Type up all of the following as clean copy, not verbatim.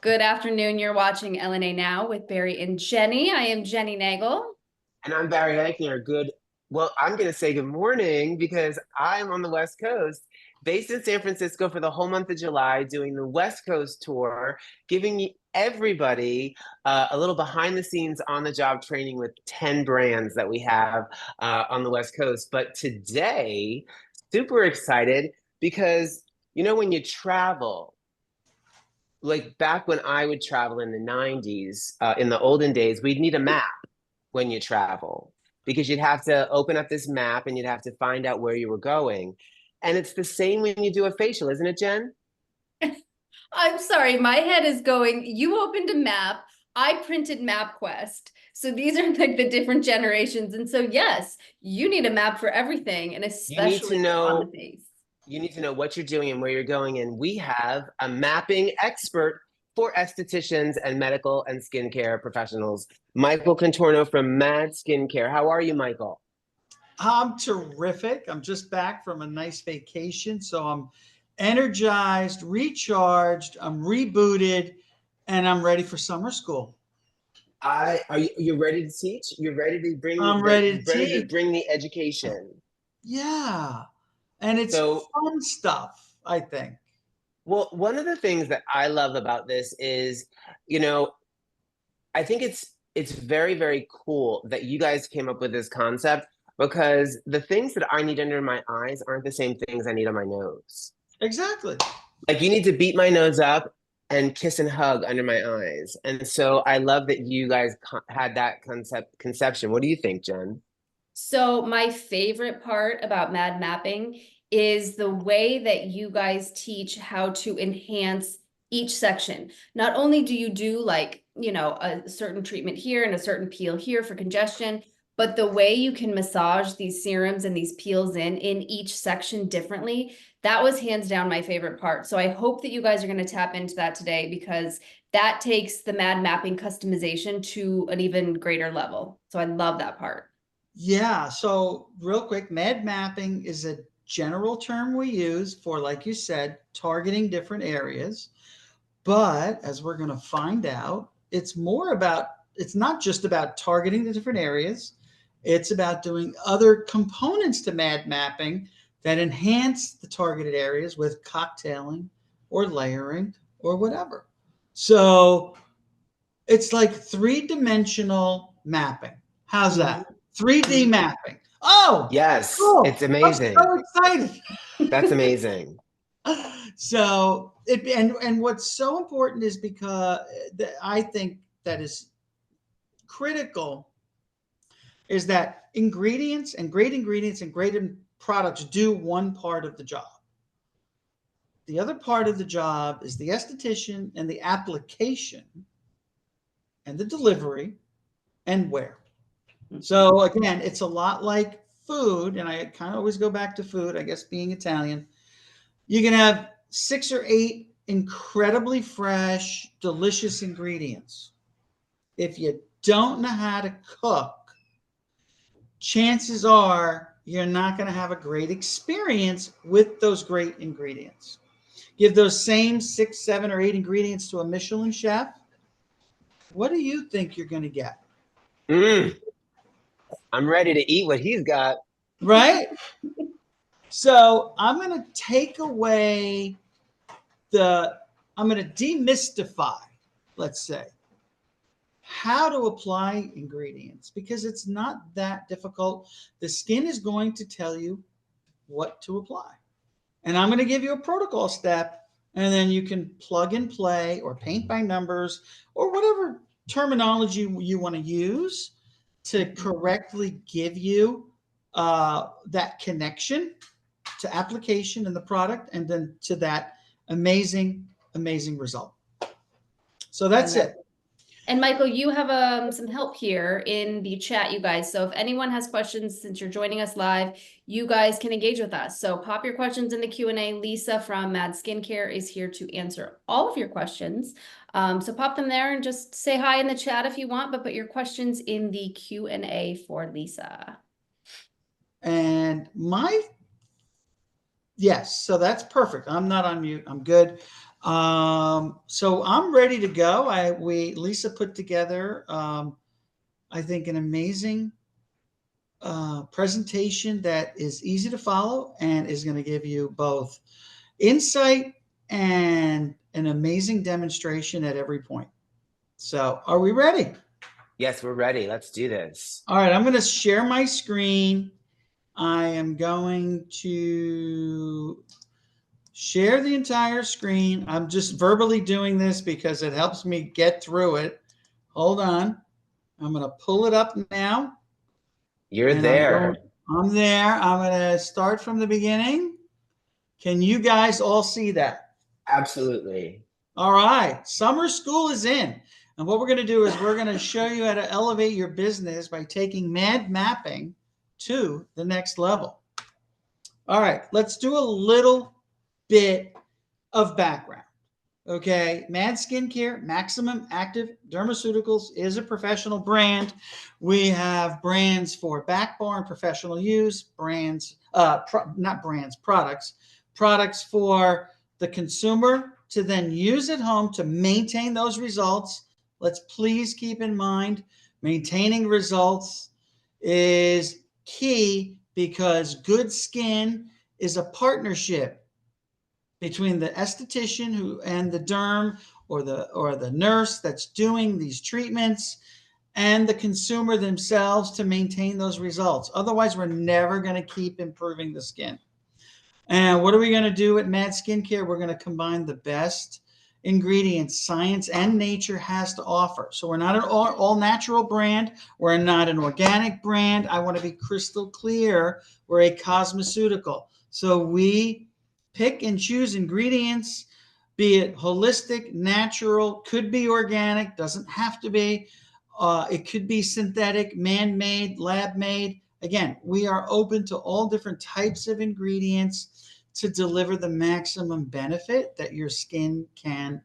Good afternoon. You're watching LNA Now with Barry and Jenny. I am Jenny Nagel. And I'm Barry Eichner. I'm going to say good morning because I'm on the West Coast, based in San Francisco for the whole month of July, doing the West Coast tour, giving everybody a little behind the scenes on the job training with 10 brands that we have on the West Coast. But today, super excited because, when you travel, like back when I would travel in the 90s, in the olden days, we'd need a map when you travel because you'd have to open up this map and you'd have to find out where you were going. And it's the same when you do a facial, isn't it, Jen? I'm sorry, my head is going. You opened a map. I printed MapQuest. So these are like the different generations. And so, yes, you need a map for everything, and You need to especially on the know face. you need to know what you're doing and where you're going. And we have a mapping expert for estheticians and medical and skincare professionals, Michael Contorno from M.A.D Skincare. How are you, Michael? I'm terrific. I'm just back from a nice vacation. So I'm energized, recharged, I'm rebooted, and I'm ready for summer school. You ready to teach? You're ready to I'm ready to teach. bring the education. Yeah. And it's fun stuff, I think. Well, one of the things that I love about this is, I think it's very, very cool that you guys came up with this concept because the things that I need under my eyes aren't the same things I need on my nose. Exactly. Like you need to beat my nose up and kiss and hug under my eyes. And so I love that you guys had that conception. What do you think, Jen? So my favorite part about M.A.D Mapping is the way that you guys teach how to enhance each section. Not only do you do like, a certain treatment here and a certain peel here for congestion, but the way you can massage these serums and these peels in each section differently, that was hands down my favorite part. So I hope that you guys are going to tap into that today because that takes the M.A.D Mapping customization to an even greater level. So I love that part. Yeah. So real quick, M.A.D mapping is a general term we use for, like you said, targeting different areas. But as we're going to find out, it's not just about targeting the different areas. It's about doing other components to M.A.D mapping that enhance the targeted areas with cocktailing or layering or whatever. So it's like three-dimensional mapping. How's that? 3D mapping. Oh, yes, cool. it's amazing. I'm so excited. That's amazing. So and what's so important is because I think that is critical is that great ingredients and great products do one part of the job. The other part of the job is the esthetician and the application and the delivery and where. So again, it's a lot like food, and I kind of always go back to food, I guess being Italian. You can have 6 or 8 incredibly fresh, delicious ingredients. If you don't know how to cook, chances are you're not going to have a great experience with those great ingredients. Give those same 6, 7, or 8 ingredients to a Michelin chef. What do you think you're going to get? I'm ready to eat what he's got. Right? So I'm going to take away I'm going to demystify, let's say, how to apply ingredients because it's not that difficult. The skin is going to tell you what to apply. And I'm going to give you a protocol step, and then you can plug and play or paint by numbers or whatever terminology you want to use to correctly give you that connection to application and the product, and then to that amazing result. So that's it. And Michael, you have some help here in the chat, you guys. So if anyone has questions, since you're joining us live, you guys can engage with us. So pop your questions in the Q&A. Lisa from M.A.D Skincare is here to answer all of your questions. So pop them there and just say hi in the chat if you want, but put your questions in the Q&A for Lisa. And yes, so that's perfect. I'm not on mute. I'm good. So I'm ready to go. Lisa put together, I think, an amazing presentation that is easy to follow and is going to give you both insight and an amazing demonstration at every point. So are we ready? Yes, we're ready. Let's do this. All right, I'm going to share my screen. I am going to share the entire screen. I'm just verbally doing this because it helps me get through it. Hold on. I'm going to pull it up now. You're there. I'm there. I'm going to start from the beginning. Can you guys all see that? Absolutely. All right. Summer school is in. And what we're going to do is we're going to show you how to elevate your business by taking M.A.D mapping to the next level. All right. Let's do a little bit of background. Okay, M.A.D Skincare, Maximum Active Dermaceuticals is a professional brand. We have brands for backbar, professional use, products for the consumer to then use at home to maintain those results. Let's please keep in mind, maintaining results is key because good skin is a partnership between the esthetician and the derm or the nurse that's doing these treatments and the consumer themselves to maintain those results. Otherwise, we're never going to keep improving the skin. And what are we going to do at M.A.D Skincare? We're going to combine the best ingredients science and nature has to offer. So we're not an all natural brand. We're not an organic brand. I want to be crystal clear. We're a cosmeceutical. So we pick and choose ingredients, be it holistic, natural, could be organic, doesn't have to be. It could be synthetic, man-made, lab-made. Again, we are open to all different types of ingredients to deliver the maximum benefit that your skin can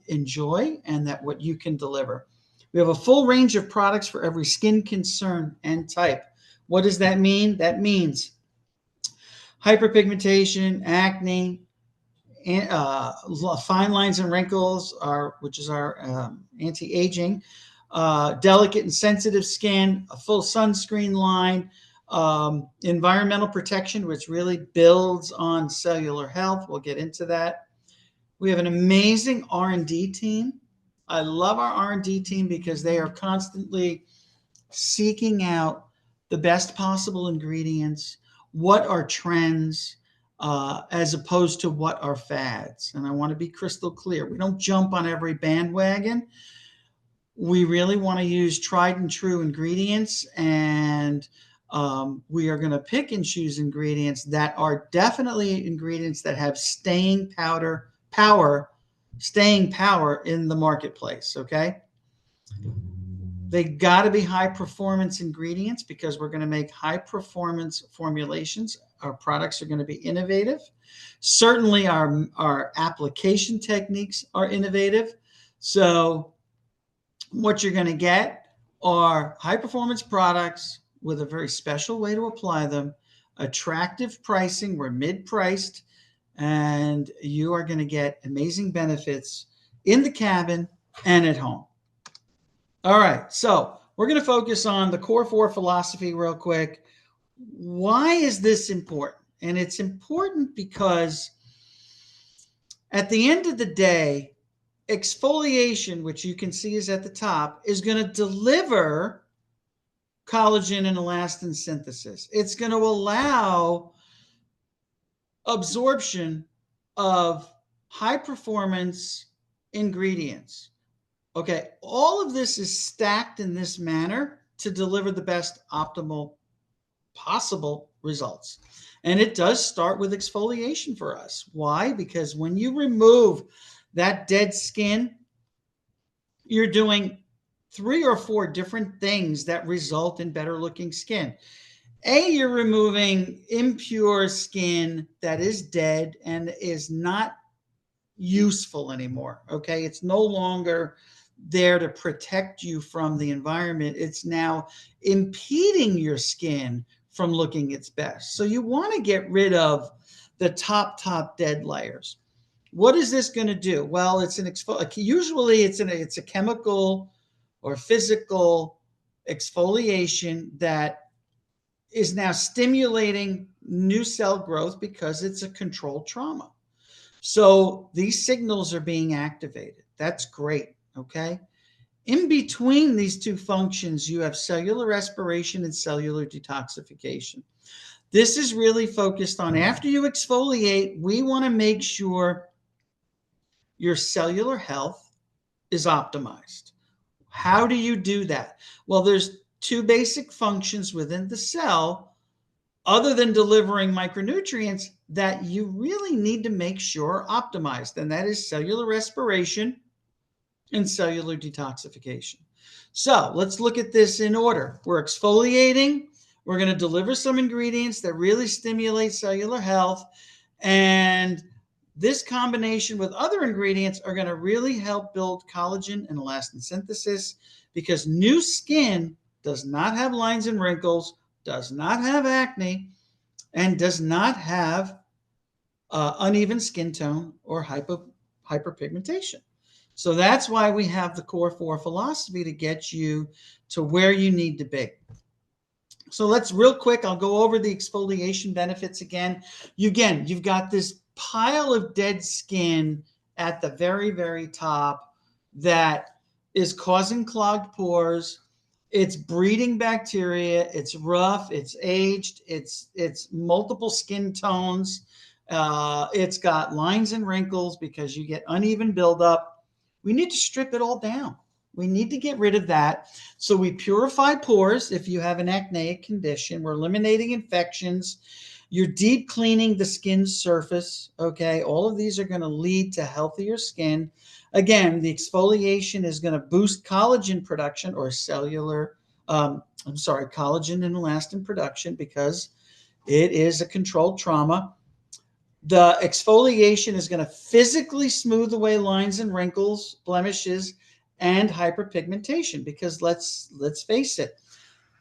enjoy and that what you can deliver. We have a full range of products for every skin concern and type. What does that mean? That means hyperpigmentation, acne, fine lines and wrinkles, which is our anti-aging, delicate and sensitive skin, a full sunscreen line, environmental protection, which really builds on cellular health. We'll get into that. We have an amazing R&D team. I love our R&D team because they are constantly seeking out the best possible ingredients, what are trends, as opposed to what are fads. And I want to be crystal clear. We don't jump on every bandwagon. We really want to use tried and true ingredients, and we are going to pick and choose ingredients that are definitely ingredients that have staying power in the marketplace. Okay. They got to be high performance ingredients because we're going to make high performance formulations. Our products are going to be innovative. Certainly our application techniques are innovative. So what you're going to get are high performance products with a very special way to apply them, attractive pricing. We're mid-priced, and you are going to get amazing benefits in the cabin and at home. All right, so we're going to focus on the core 4 philosophy real quick. Why is this important? And it's important because at the end of the day, exfoliation, which you can see is at the top, is going to deliver collagen and elastin synthesis. It's going to allow absorption of high performance ingredients. Okay, all of this is stacked in this manner to deliver the best optimal possible results. And it does start with exfoliation for us. Why? Because when you remove that dead skin, you're doing 3 or 4 different things that result in better looking skin. You're removing impure skin that is dead and is not useful anymore. Okay, it's no longer there to protect you from the environment. It's now impeding your skin from looking its best. So you want to get rid of the top dead layers. What is this going to do? Well, it's usually it's a chemical or physical exfoliation that is now stimulating new cell growth because it's a controlled trauma. So these signals are being activated. That's great. Okay. In between these two functions, you have cellular respiration and cellular detoxification. This is really focused on, after you exfoliate, we want to make sure your cellular health is optimized. How do you do that? Well, there's two basic functions within the cell, other than delivering micronutrients, that you really need to make sure are optimized, and that is cellular respiration and cellular detoxification. So let's look at this in order. We're exfoliating. We're going to deliver some ingredients that really stimulate cellular health. And this combination with other ingredients are going to really help build collagen and elastin synthesis, because new skin does not have lines and wrinkles, does not have acne, and does not have uneven skin tone or hyperpigmentation. So that's why we have the Core 4 philosophy, to get you to where you need to be. So let's real quick, I'll go over the exfoliation benefits again. You've got this pile of dead skin at the very, very top that is causing clogged pores. It's breeding bacteria. It's rough. It's aged. It's multiple skin tones. It's got lines and wrinkles because you get uneven buildup. We need to strip it all down. We need to get rid of that. So we purify pores. If you have an acneic condition, we're eliminating infections. You're deep cleaning the skin surface. Okay. All of these are going to lead to healthier skin. Again, the exfoliation is going to boost collagen production, or collagen and elastin production, because it is a controlled trauma. The exfoliation is going to physically smooth away lines and wrinkles, blemishes, and hyperpigmentation, because let's face it,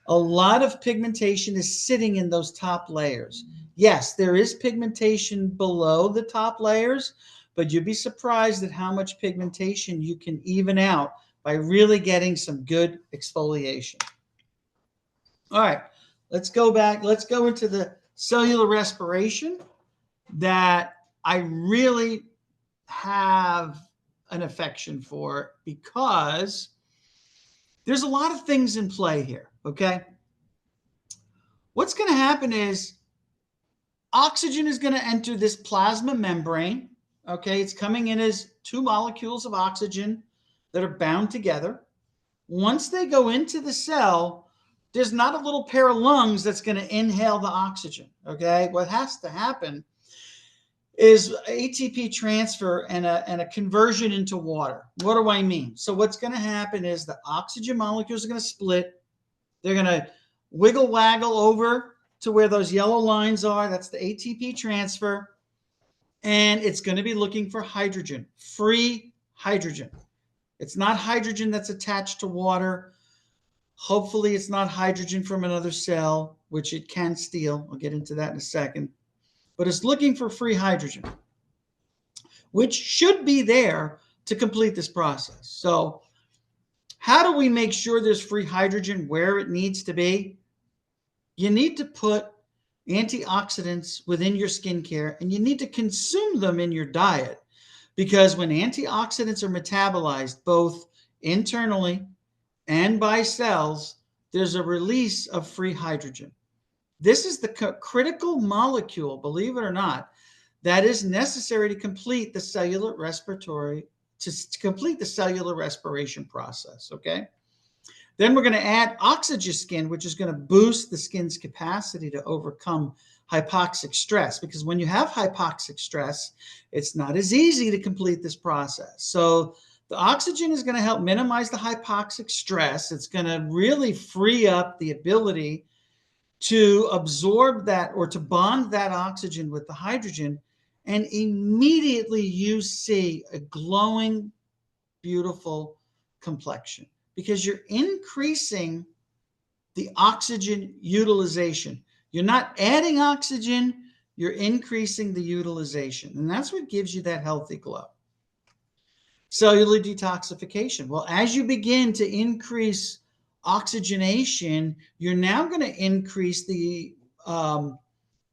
a lot of pigmentation is sitting in those top layers. Yes, there is pigmentation below the top layers, but you'd be surprised at how much pigmentation you can even out by really getting some good exfoliation. All right, let's go back. Let's go into the cellular respiration that I really have an affection for, because there's a lot of things in play here. Okay. What's going to happen is oxygen is going to enter this plasma membrane. Okay. It's coming in as two molecules of oxygen that are bound together. Once they go into the cell, there's not a little pair of lungs that's going to inhale the oxygen. Okay. What has to happen is ATP transfer and a conversion into water. What do I mean? So what's going to happen is the oxygen molecules are going to split. They're going to wiggle waggle over to where those yellow lines are. That's the ATP transfer. And it's going to be looking for hydrogen, free hydrogen. It's not hydrogen that's attached to water. Hopefully it's not hydrogen from another cell, which it can steal. I'll get into that in a second. But it's looking for free hydrogen, which should be there to complete this process. So how do we make sure there's free hydrogen where it needs to be? You need to put antioxidants within your skincare, and you need to consume them in your diet, because when antioxidants are metabolized both internally and by cells, there's a release of free hydrogen. This is the critical molecule, believe it or not, that is necessary to complete the cellular respiratory, to complete the cellular respiration process. Okay. Then we're going to add oxygen, which is going to boost the skin's capacity to overcome hypoxic stress, because when you have hypoxic stress, it's not as easy to complete this process. So the oxygen is going to help minimize the hypoxic stress. It's going to really free up the ability to absorb that, or to bond that oxygen with the hydrogen, and immediately you see a glowing, beautiful complexion, because you're increasing the oxygen utilization. You're not adding oxygen, you're increasing the utilization. And that's what gives you that healthy glow. Cellular detoxification. Well, as you begin to increase oxygenation, you're now going to increase the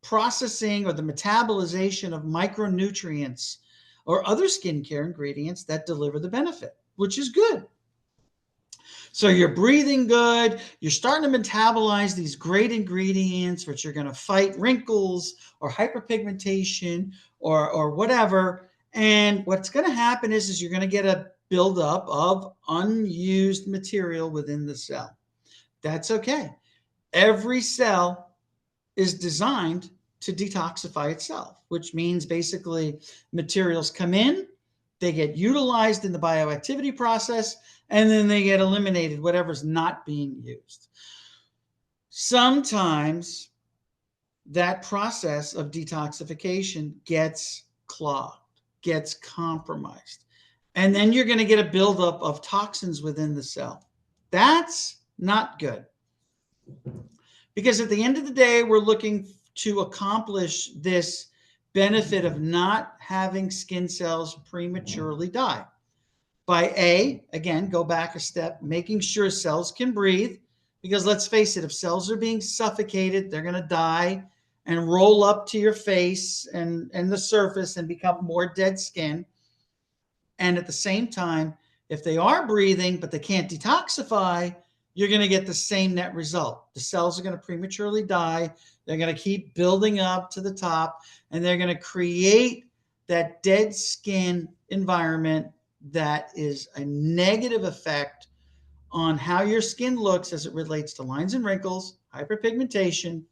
processing or the metabolization of micronutrients or other skincare ingredients that deliver the benefit, which is good. So you're breathing good. You're starting to metabolize these great ingredients, which are going to fight wrinkles or hyperpigmentation or whatever. And what's going to happen is you're going to get a buildup of unused material within the cell. That's okay. Every cell is designed to detoxify itself, which means basically materials come in, they get utilized in the bioactivity process, and then they get eliminated, whatever's not being used. Sometimes that process of detoxification gets clogged, gets compromised, and then you're going to get a buildup of toxins within the cell. That's not good. Because at the end of the day, we're looking to accomplish this benefit of not having skin cells prematurely die. By again, go back a step, making sure cells can breathe. Because let's face it, if cells are being suffocated, they're going to die and roll up to your face and the surface and become more dead skin. And at the same time, if they are breathing, but they can't detoxify, you're going to get the same net result. The cells are going to prematurely die. They're going to keep building up to the top, and they're going to create that dead skin environment that is a negative effect on how your skin looks as it relates to lines and wrinkles, hyperpigmentation,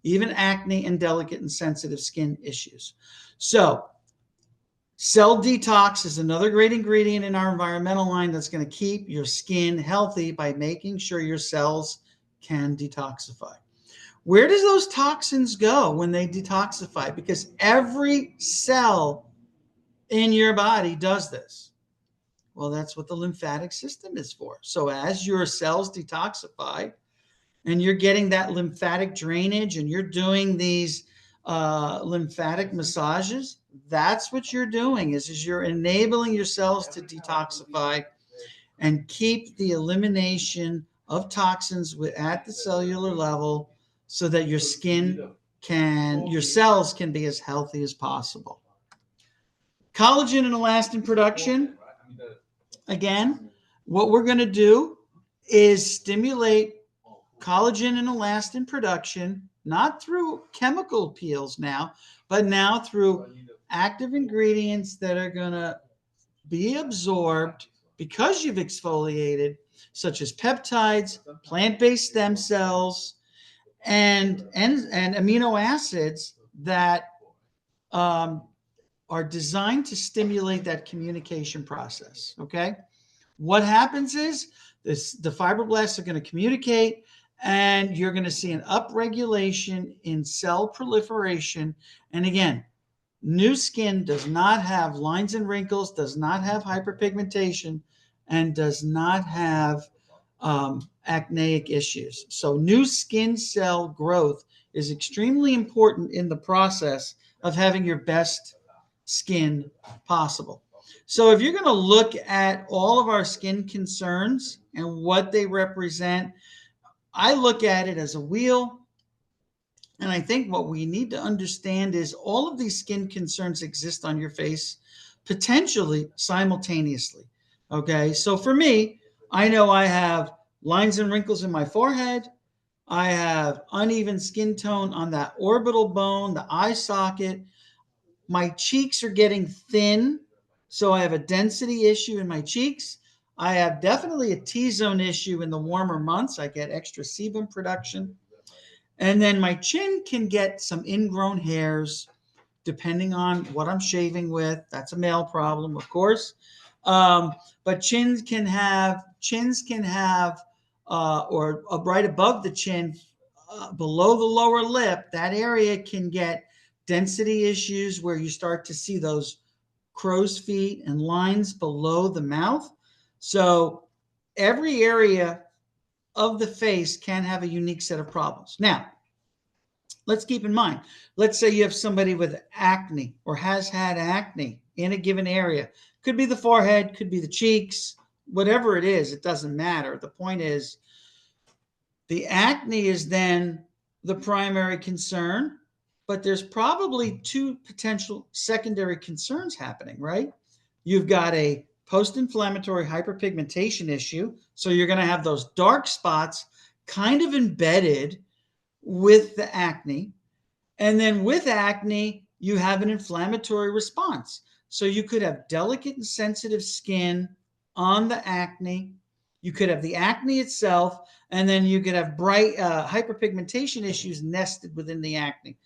even acne, and delicate and sensitive skin issues. So cell detox is another great ingredient in our environmental line that's going to keep your skin healthy by making sure your cells can detoxify. Where does those toxins go when they detoxify? Because every cell in your body does this. Well, that's what the lymphatic system is for. So as your cells detoxify and you're getting that lymphatic drainage and you're doing these lymphatic massages, that's what you're doing is you're enabling your cells to detoxify and keep the elimination of toxins at the cellular level so that your cells can be as healthy as possible. Collagen and elastin production. Again, what we're going to do is stimulate collagen and elastin production, not through chemical peels now, but now through active ingredients that are going to be absorbed because you've exfoliated, such as peptides, plant-based stem cells, and amino acids that are designed to stimulate that communication process, okay? What happens is the fibroblasts are going to communicate, and you're going to see an upregulation in cell proliferation. And again, new skin does not have lines and wrinkles, does not have hyperpigmentation, and does not have acneic issues. So new skin cell growth is extremely important in the process of having your best skin possible. So if you're going to look at all of our skin concerns and what they represent, I look at it as a wheel. And I think what we need to understand is all of these skin concerns exist on your face potentially simultaneously. Okay. So for me, I know I have lines and wrinkles in my forehead. I have uneven skin tone on that orbital bone, the eye socket. My cheeks are getting thin, so I have a density issue in my cheeks. I have definitely a T-zone issue in the warmer months. I get extra sebum production. And then my chin can get some ingrown hairs, depending on what I'm shaving with. That's a male problem, of course. But chins can have, or right above the chin, below the lower lip, that area can get density issues where you start to see those crow's feet and lines below the mouth. So every area of the face can have a unique set of problems. Now, let's keep in mind, let's say you have somebody with acne or has had acne in a given area. Could be the forehead, could be the cheeks, whatever it is, it doesn't matter. The point is, the acne is then the primary concern, but there's probably two potential secondary concerns happening, right? You've got a post-inflammatory hyperpigmentation issue, so you're going to have those dark spots kind of embedded with the acne. And then with acne, you have an inflammatory response. So you could have delicate and sensitive skin on the acne. You could have the acne itself, and then you could have bright hyperpigmentation issues nested within the acne.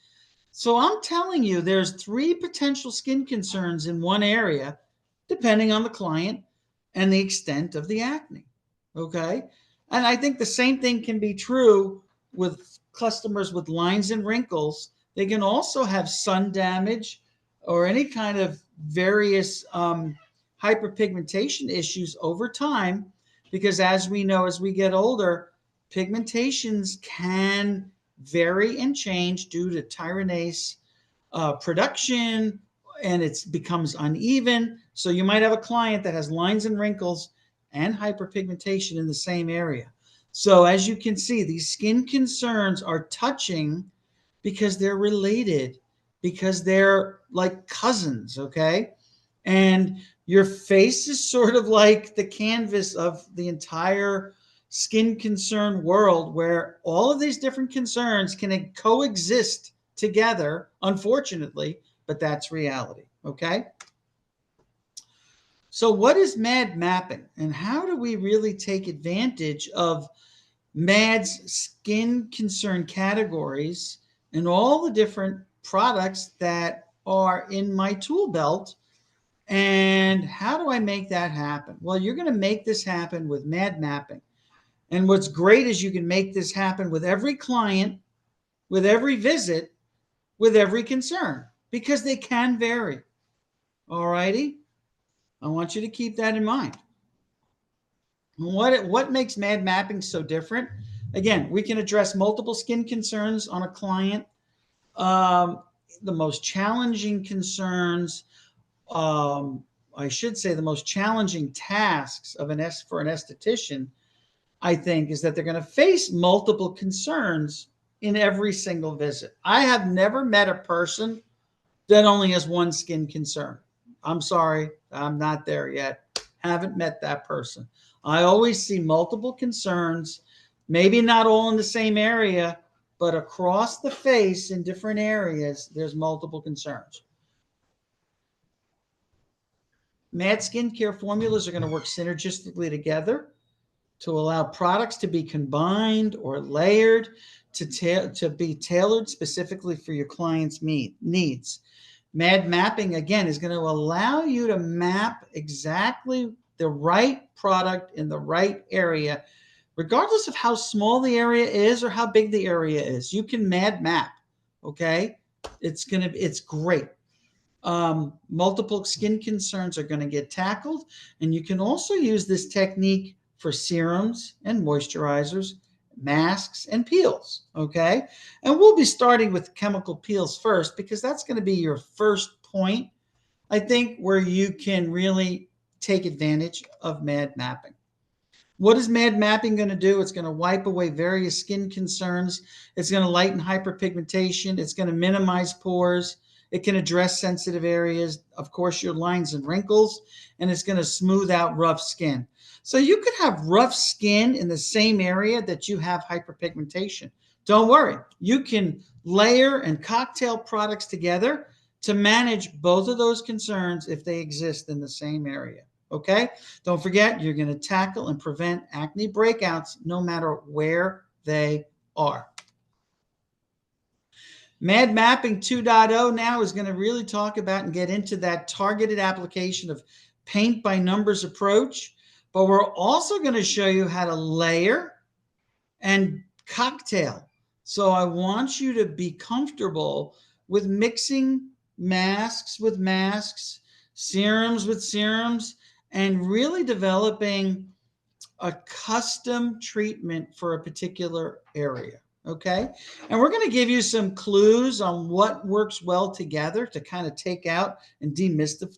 So I'm telling you, there's 3 potential skin concerns in one area, depending on the client and the extent of the acne. Okay. And I think the same thing can be true with customers with lines and wrinkles. They can also have sun damage or any kind of various hyperpigmentation issues over time, because as we know, as we get older, pigmentations can vary and change due to tyranase production, and it becomes uneven. So you might have a client that has lines and wrinkles and hyperpigmentation in the same area. So as you can see, these skin concerns are touching because they're related, because they're like cousins, okay? And your face is sort of like the canvas of the entire skin concern world, where all of these different concerns can coexist together, unfortunately, but that's reality, okay? So what is M.A.D mapping, and how do we really take advantage of M.A.D's skin concern categories and all the different products that are in my tool belt? And how do I make that happen? Well, you're going to make this happen with M.A.D mapping. And what's great is you can make this happen with every client, with every visit, with every concern, because they can vary. All righty? I want you to keep that in mind. What makes M.A.D mapping so different? Again, we can address multiple skin concerns on a client. The most challenging concerns, I should say the most challenging tasks of for an esthetician, I think, is that they're going to face multiple concerns in every single visit. I have never met a person that only has one skin concern. I'm sorry, I'm not there yet. Haven't met that person. I always see multiple concerns, maybe not all in the same area, but across the face in different areas, there's multiple concerns. M.A.D skincare formulas are going to work synergistically together to allow products to be combined or layered to be tailored specifically for your client's needs. M.A.D mapping, again, is going to allow you to map exactly the right product in the right area, regardless of how small the area is or how big the area is. You can M.A.D map, okay? It's great. Multiple skin concerns are going to get tackled, and you can also use this technique for serums and moisturizers, masks and peels, okay? And we'll be starting with chemical peels first, because that's going to be your first point, I think, where you can really take advantage of M.A.D mapping. What is M.A.D mapping going to do? It's going to wipe away various skin concerns. It's going to lighten hyperpigmentation. It's going to minimize pores. It can address sensitive areas, of course, your lines and wrinkles, and it's going to smooth out rough skin. So you could have rough skin in the same area that you have hyperpigmentation. Don't worry. You can layer and cocktail products together to manage both of those concerns if they exist in the same area. Okay? Don't forget, you're going to tackle and prevent acne breakouts no matter where they are. M.A.D Mapping 2.0 now is going to really talk about and get into that targeted application of paint by numbers approach, but we're also going to show you how to layer and cocktail. So I want you to be comfortable with mixing masks with masks, serums with serums, and really developing a custom treatment for a particular area. Okay. And we're going to give you some clues on what works well together to kind of take out and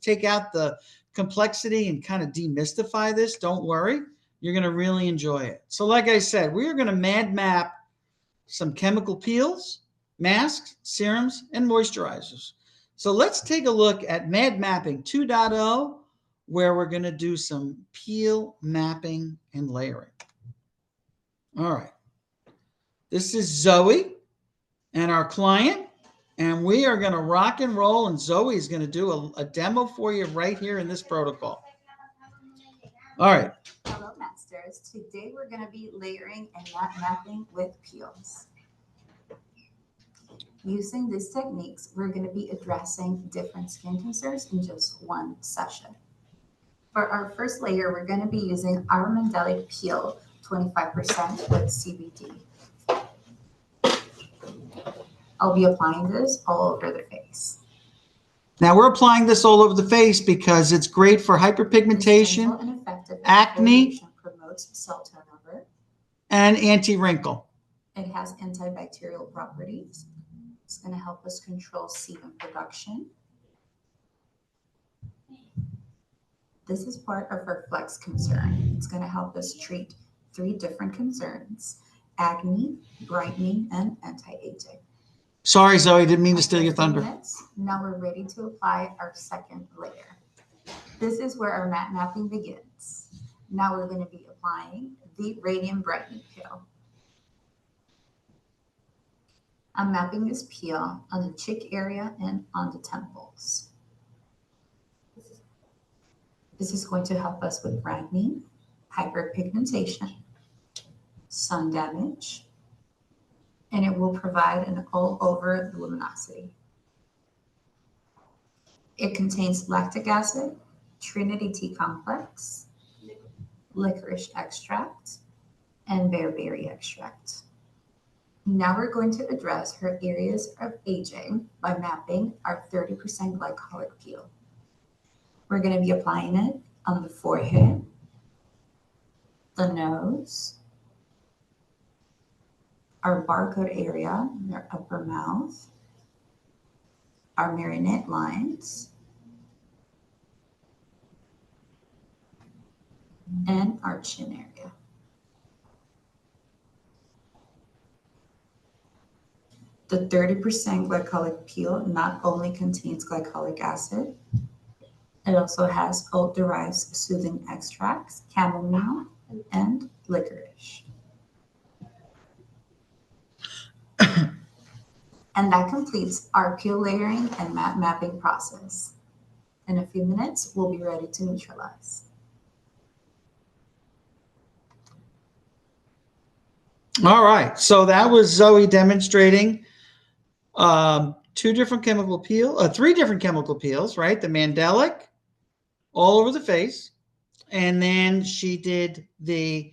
take out the complexity and kind of demystify this. Don't worry. You're going to really enjoy it. So like I said, we are going to M.A.D map some chemical peels, masks, serums, and moisturizers. So let's take a look at M.A.D Mapping 2.0, where we're going to do some peel mapping and layering. All right. This is Zoe and our client, and we are going to rock and roll, and Zoe is going to do a demo for you right here in this protocol. All right. Hello, Masters. Today we're going to be layering and mapping with peels. Using these techniques, we're going to be addressing different skin concerns in just one session. For our first layer, we're going to be using our Mandelic Peel 25% with CBD. I'll be applying this all over the face. Now we're applying this all over the face because it's great for hyperpigmentation, and effective acne, promotes cell turnover, and anti-wrinkle. It has antibacterial properties. It's going to help us control sebum production. This is part of our flex concern. It's going to help us treat 3 different concerns: acne, brightening, and anti-aging. Sorry, Zoe, didn't mean to steal your thunder. Now we're ready to apply our second layer. This is where our matte mapping begins. Now we're going to be applying the Radiant Brightening Peel. I'm mapping this peel on the cheek area and on the temples. This is going to help us with brightening, hyperpigmentation, sun damage, and it will provide an all-over luminosity. It contains lactic acid, Trinity tea complex, licorice extract, and bearberry extract. Now we're going to address her areas of aging by mapping our 30% glycolic peel. We're going to be applying it on the forehead, the nose, our barcode area, our upper mouth, our marionette lines, and our chin area. The 30% glycolic peel not only contains glycolic acid, it also has oat-derived soothing extracts, chamomile, and licorice. And that completes our peel layering and matte mapping process. In a few minutes, we'll be ready to neutralize. All right, so that was Zoe demonstrating 3 different chemical peels, right? The Mandelic, all over the face. And then she did the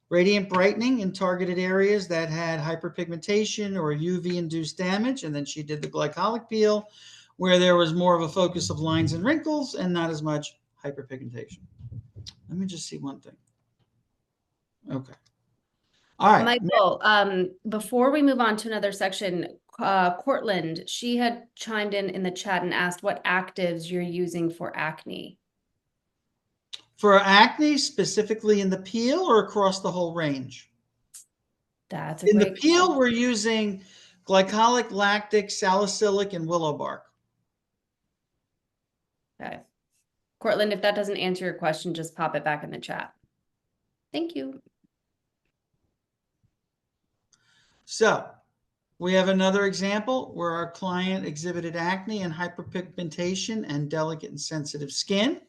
Radiant Brightening in targeted areas that had hyperpigmentation or UV-induced damage. And then she did the Glycolic Peel, where there was more of a focus of lines and wrinkles and not as much hyperpigmentation. Let me just see one thing. Okay. All right. Michael, before we move on to another section, Cortland, she had chimed in the chat and asked what actives you're using for acne. For acne, specifically in the peel or across the whole range? That's in the peel, we're using glycolic, lactic, salicylic, and willow bark. Okay. Cortland, if that doesn't answer your question, just pop it back in the chat. Thank you. So we have another example where our client exhibited acne and hyperpigmentation and delicate and sensitive skin.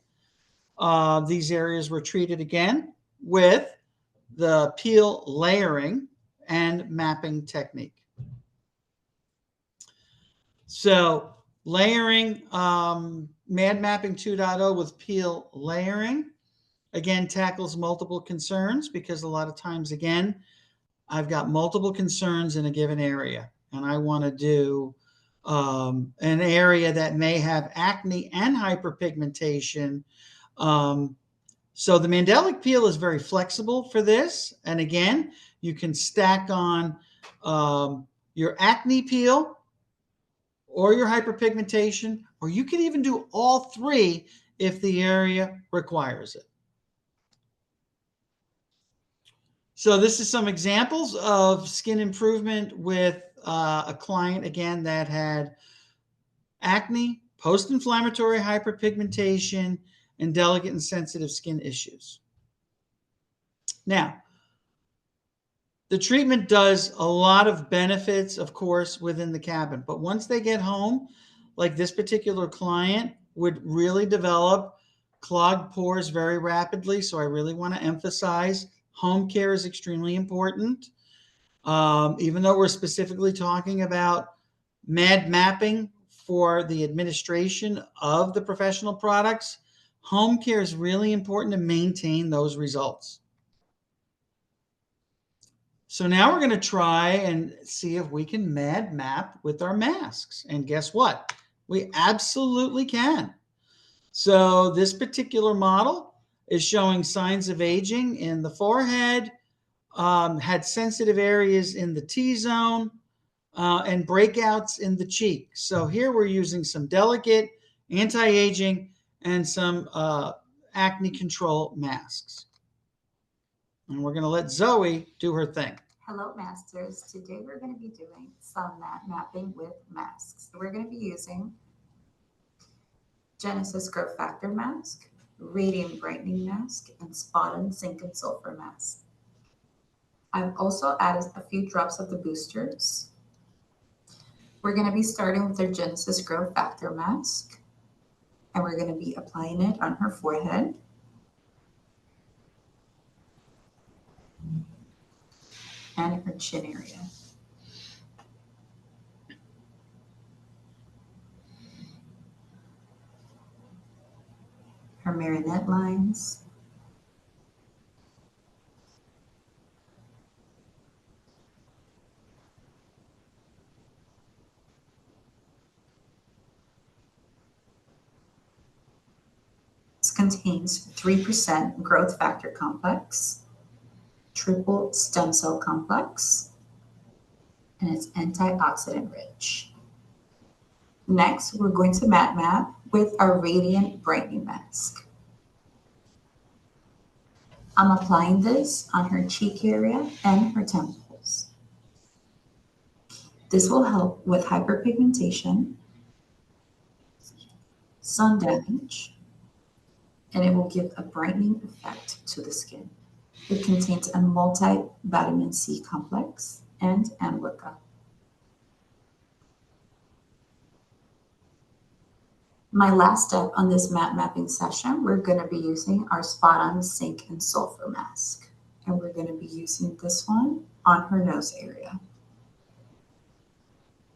These areas were treated again with the peel layering and mapping technique. So layering, M.A.D Mapping 2.0 with peel layering, again, tackles multiple concerns because a lot of times, again, I've got multiple concerns in a given area, and I want to do an area that may have acne and hyperpigmentation. So the Mandelic Peel is very flexible for this. And again, you can stack on your acne peel or your hyperpigmentation, or you can even do all three if the area requires it. So this is some examples of skin improvement with a client, again, that had acne, post-inflammatory hyperpigmentation, and delicate and sensitive skin issues. Now, the treatment does a lot of benefits, of course, within the cabin. But once they get home, like this particular client would really develop clogged pores very rapidly. So I really want to emphasize home care is extremely important. Even though we're specifically talking about M.A.D mapping for the administration of the professional products, home care is really important to maintain those results. So now we're going to try and see if we can M.A.D map with our masks. And guess what? We absolutely can. So this particular model is showing signs of aging in the forehead, had sensitive areas in the T-zone, and breakouts in the cheek. So here we're using some delicate anti-aging and some acne control masks. And we're going to let Zoe do her thing. Hello, masters. Today we're going to be doing some matte mapping with masks. We're going to be using Genesis Growth Factor Mask, Radiant Brightening Mask, and Spot On Zinc and Sulfur Mask. I've also added a few drops of the boosters. We're going to be starting with our Genesis Growth Factor Mask, and we're going to be applying it on her forehead. And her chin area. Her marionette lines. This contains 3% growth factor complex, triple stem cell complex, and it's antioxidant rich. Next, we're going to matte map with our Radiant Brightening Mask. I'm applying this on her cheek area and her temples. This will help with hyperpigmentation, sun damage, and it will give a brightening effect to the skin. It contains a multi-vitamin C complex and amlica. My last step on this matte mapping session, we're going to be using our Spot On Zinc and Sulfur Mask. And we're going to be using this one on her nose area.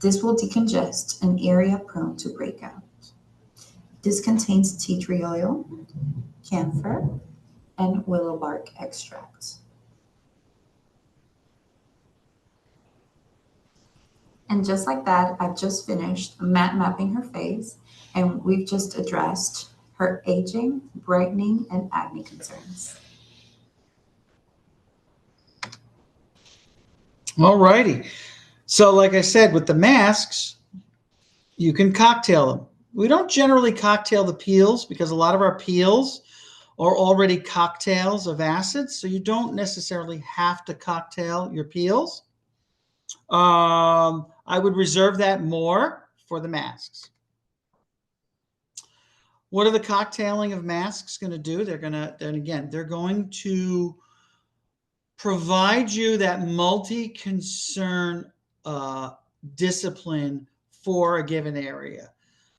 This will decongest an area prone to breakout. This contains tea tree oil, camphor, and willow bark extract. And just like that, I've just finished matte mapping her face, and we've just addressed her aging, brightening, and acne concerns. All righty. So like I said, with the masks, you can cocktail them. We don't generally cocktail the peels because a lot of our peels are already cocktails of acids, so you don't necessarily have to cocktail your peels. I would reserve that more for the masks. What are the cocktailing of masks going to do? They're going to provide you that multi-concern discipline for a given area.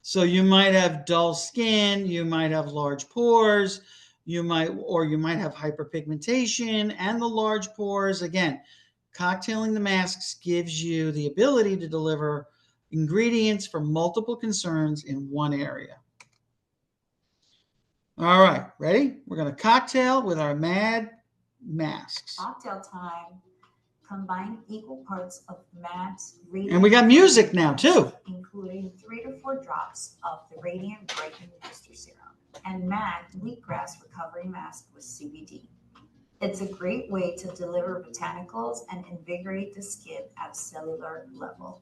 So you might have dull skin, you might have large pores, you might have hyperpigmentation and the large pores. Again, cocktailing the masks gives you the ability to deliver ingredients for multiple concerns in one area. All right, ready? We're going to cocktail with our M.A.D masks. Cocktail time. Combine equal parts of M.A.D's And we got music now too. Including 3 to 4 drops of the Radiant Brightening Booster Serum and M.A.D Wheatgrass Recovery Mask with CBD. It's a great way to deliver botanicals and invigorate the skin at a cellular level.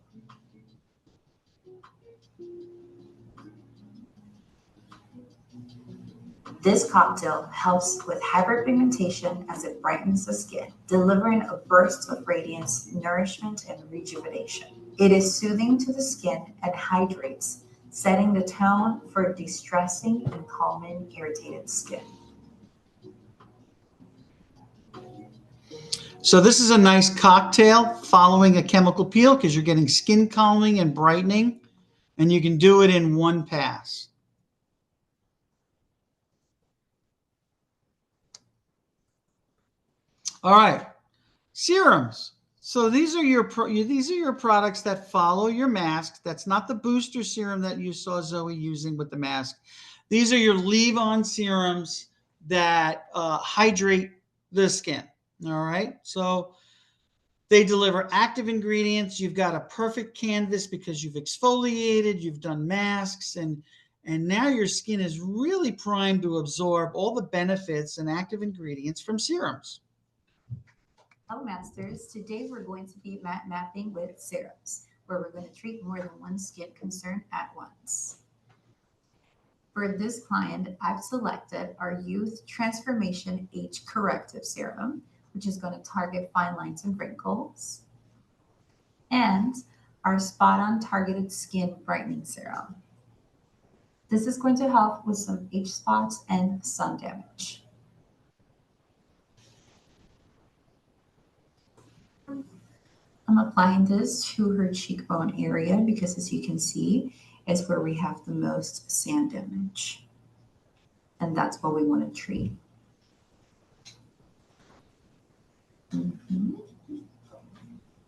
This cocktail helps with hyperpigmentation as it brightens the skin, delivering a burst of radiance, nourishment, and rejuvenation. It is soothing to the skin and hydrates, setting the tone for de-stressing and calming irritated skin. So this is a nice cocktail following a chemical peel because you're getting skin calming and brightening, and you can do it in one pass. All right, serums. So these are your products that follow your mask. That's not the booster serum that you saw Zoe using with the mask. These are your leave-on serums that hydrate the skin. All right, so they deliver active ingredients. You've got a perfect canvas because you've exfoliated, you've done masks, and now your skin is really primed to absorb all the benefits and active ingredients from serums. Hello, Masters. Today we're going to be mapping with serums, where we're going to treat more than one skin concern at once. For this client, I've selected our Youth Transformation Age Corrective Serum, which is going to target fine lines and wrinkles, and our Spot On Targeted Skin Brightening Serum. This is going to help with some age spots and sun damage. I'm applying this to her cheekbone area because, as you can see, is where we have the most sand damage. And that's what we want to treat.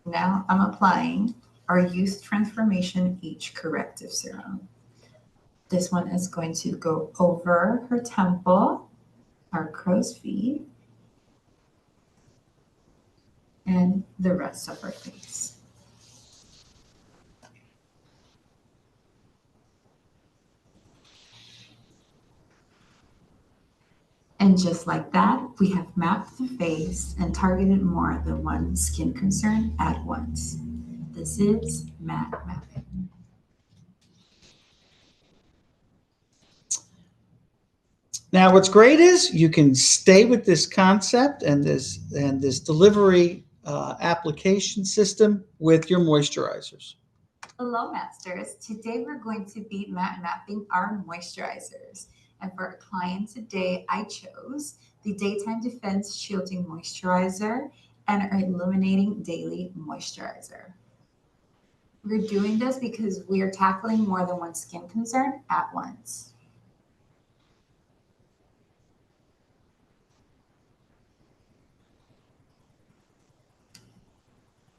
Now I'm applying our Youth Transformation Age Corrective Serum. This one is going to go over her temple, our crow's feet, and the rest of her face. And just like that, we have mapped the face and targeted more than one skin concern at once. This is M.A.D Mapping. Now, what's great is you can stay with this concept and this delivery application system with your moisturizers. Hello, Masters. Today we're going to be mapping our moisturizers. And for our client today, I chose the Daytime Defense Shielding Moisturizer and our Illuminating Daily Moisturizer. We're doing this because we are tackling more than one skin concern at once.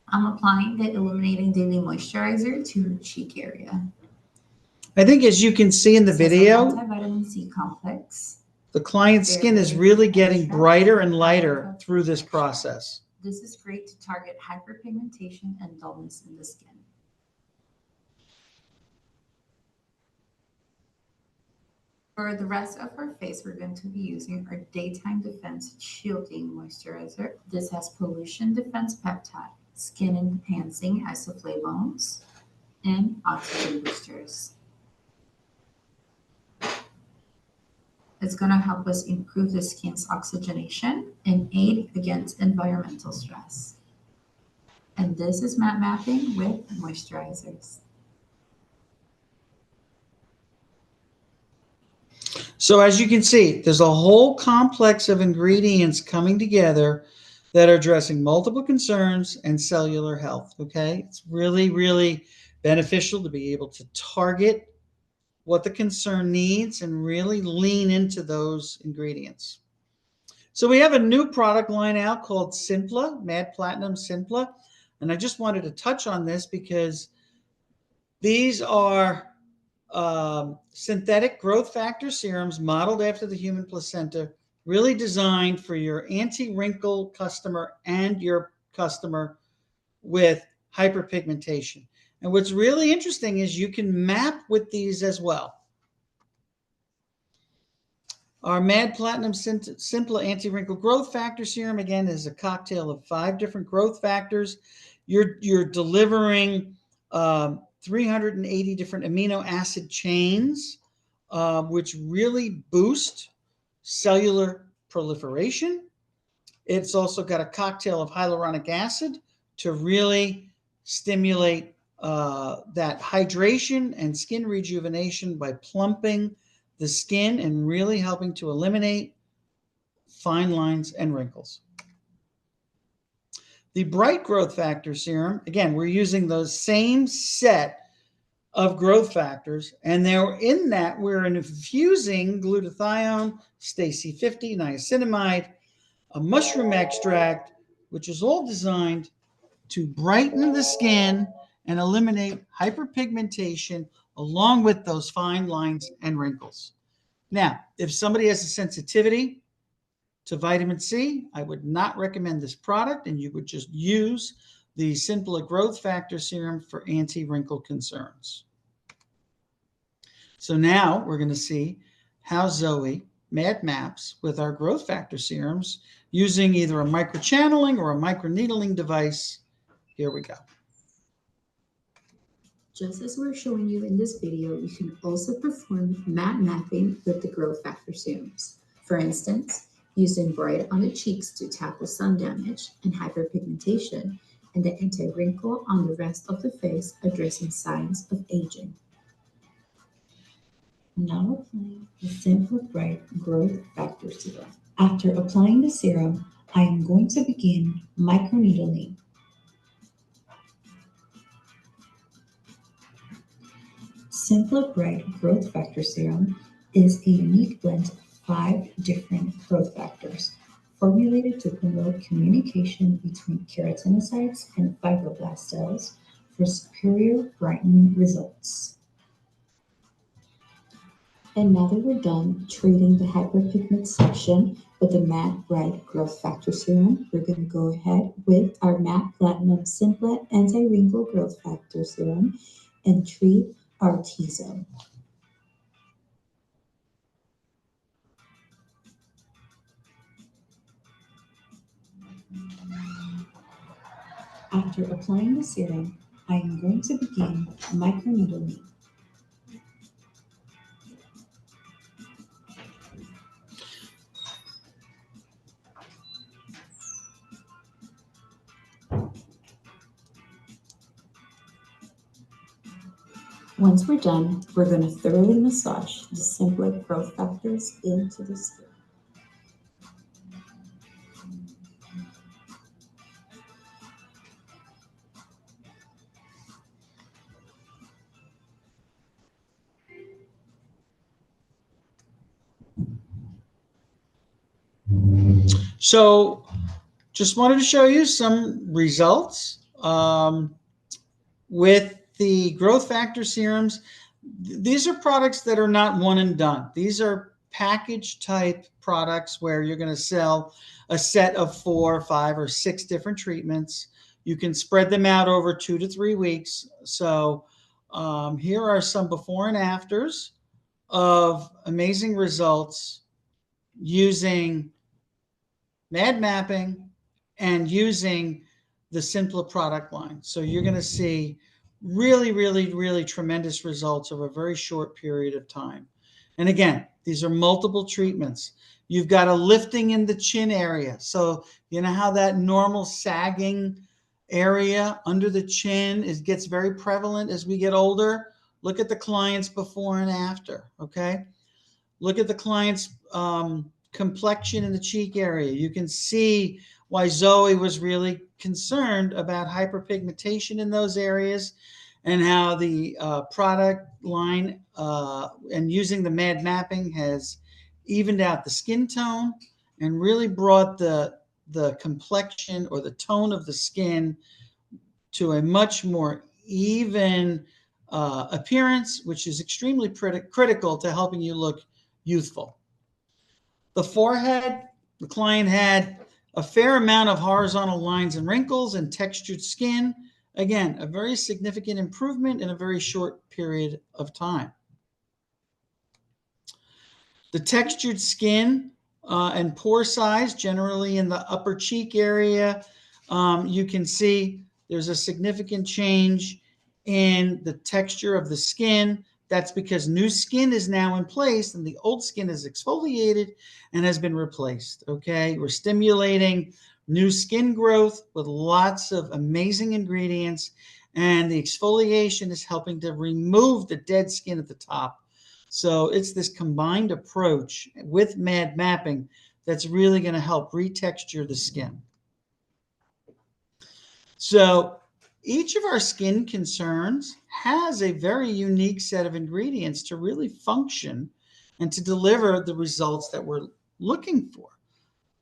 I'm applying the Illuminating Daily Moisturizer to her cheek area. I think, as you can see in the video, Multivitamin C complex. the client's skin is really getting brighter and lighter through this process. This is great to target hyperpigmentation and dullness in the skin. For the rest of her face, we're going to be using our Daytime Defense Shielding Moisturizer. This has pollution defense peptide, skin enhancing isoflavones, and oxygen boosters. It's going to help us improve the skin's oxygenation and aid against environmental stress. And this is M.A.D Mapping with moisturizers. So as you can see, there's a whole complex of ingredients coming together that are addressing multiple concerns and cellular health, okay? It's really, really beneficial to be able to target what the concern needs and really lean into those ingredients. So we have a new product line out called Simpla, M.A.D Platinum Simpla. And I just wanted to touch on this because these are synthetic growth factor serums modeled after the human placenta, really designed for your anti-wrinkle customer and your customer with hyperpigmentation. And what's really interesting is you can map with these as well. Our M.A.D Platinum Simpla Anti-Wrinkle Growth Factor Serum, again, is a cocktail of 5 different growth factors. You're delivering 380 different amino acid chains, which really boost cellular proliferation. It's also got a cocktail of hyaluronic acid to really stimulate that hydration and skin rejuvenation by plumping the skin and really helping to eliminate fine lines and wrinkles. The Bright Growth Factor Serum, again, we're using those same set of growth factors, and in that we're infusing glutathione, Stacy 50, niacinamide, a mushroom extract, which is all designed to brighten the skin and eliminate hyperpigmentation along with those fine lines and wrinkles. Now, if somebody has a sensitivity to vitamin C, I would not recommend this product, and you would just use the Simpla Growth Factor Serum for anti-wrinkle concerns. So now we're going to see how Zoe M.A.D maps with our growth factor serums using either a microchanneling or a microneedling device. Here we go. Just as we're showing you in this video, you can also perform M.A.D mapping with the growth factor serums. For instance, using Bright on the cheeks to tackle sun damage and hyperpigmentation, and the anti-wrinkle on the rest of the face, addressing signs of aging. Now applying the Simpla Bright Growth Factor Serum. After applying the serum, I am going to begin microneedling. Simpla Bright Growth Factor Serum is a unique blend of 5 different growth factors formulated to promote communication between keratinocytes and fibroblast cells for superior brightening results. And now that we're done treating the hyperpigment section with the M.A.D Bright Growth Factor Serum, we're going to go ahead with our M.A.D Platinum Simpla Anti-Wrinkle Growth Factor Serum and treat our T-zone. After applying the serum, I am going to begin microneedling. Once we're done, we're going to thoroughly massage the Simpla growth factors into the skin. So just wanted to show you some results with the growth factor serums. These are products that are not one and done. These are package type products where you're going to sell a set of 4, 5, or 6 different treatments. You can spread them out over 2 to 3 weeks. So here are some before and afters of amazing results using M.A.D mapping and using the Simpla product line. So you're going to see really, really, really tremendous results over a very short period of time. And again, these are multiple treatments. You've got a lifting in the chin area. So you know how that normal sagging area under the chin gets very prevalent as we get older? Look at the clients before and after, okay? Look at the client's complexion in the cheek area. You can see why Zoe was really concerned about hyperpigmentation in those areas, and how the product line and using the M.A.D mapping has evened out the skin tone and really brought the complexion or the tone of the skin to a much more even appearance, which is extremely critical to helping you look youthful. The forehead, the client had a fair amount of horizontal lines and wrinkles and textured skin. Again, a very significant improvement in a very short period of time. The textured skin and pore size, generally in the upper cheek area, you can see there's a significant change in the texture of the skin. That's because new skin is now in place and the old skin is exfoliated and has been replaced, okay? We're stimulating new skin growth with lots of amazing ingredients, and the exfoliation is helping to remove the dead skin at the top. So it's this combined approach with M.A.D mapping that's really going to help retexture the skin. So each of our skin concerns has a very unique set of ingredients to really function and to deliver the results that we're looking for.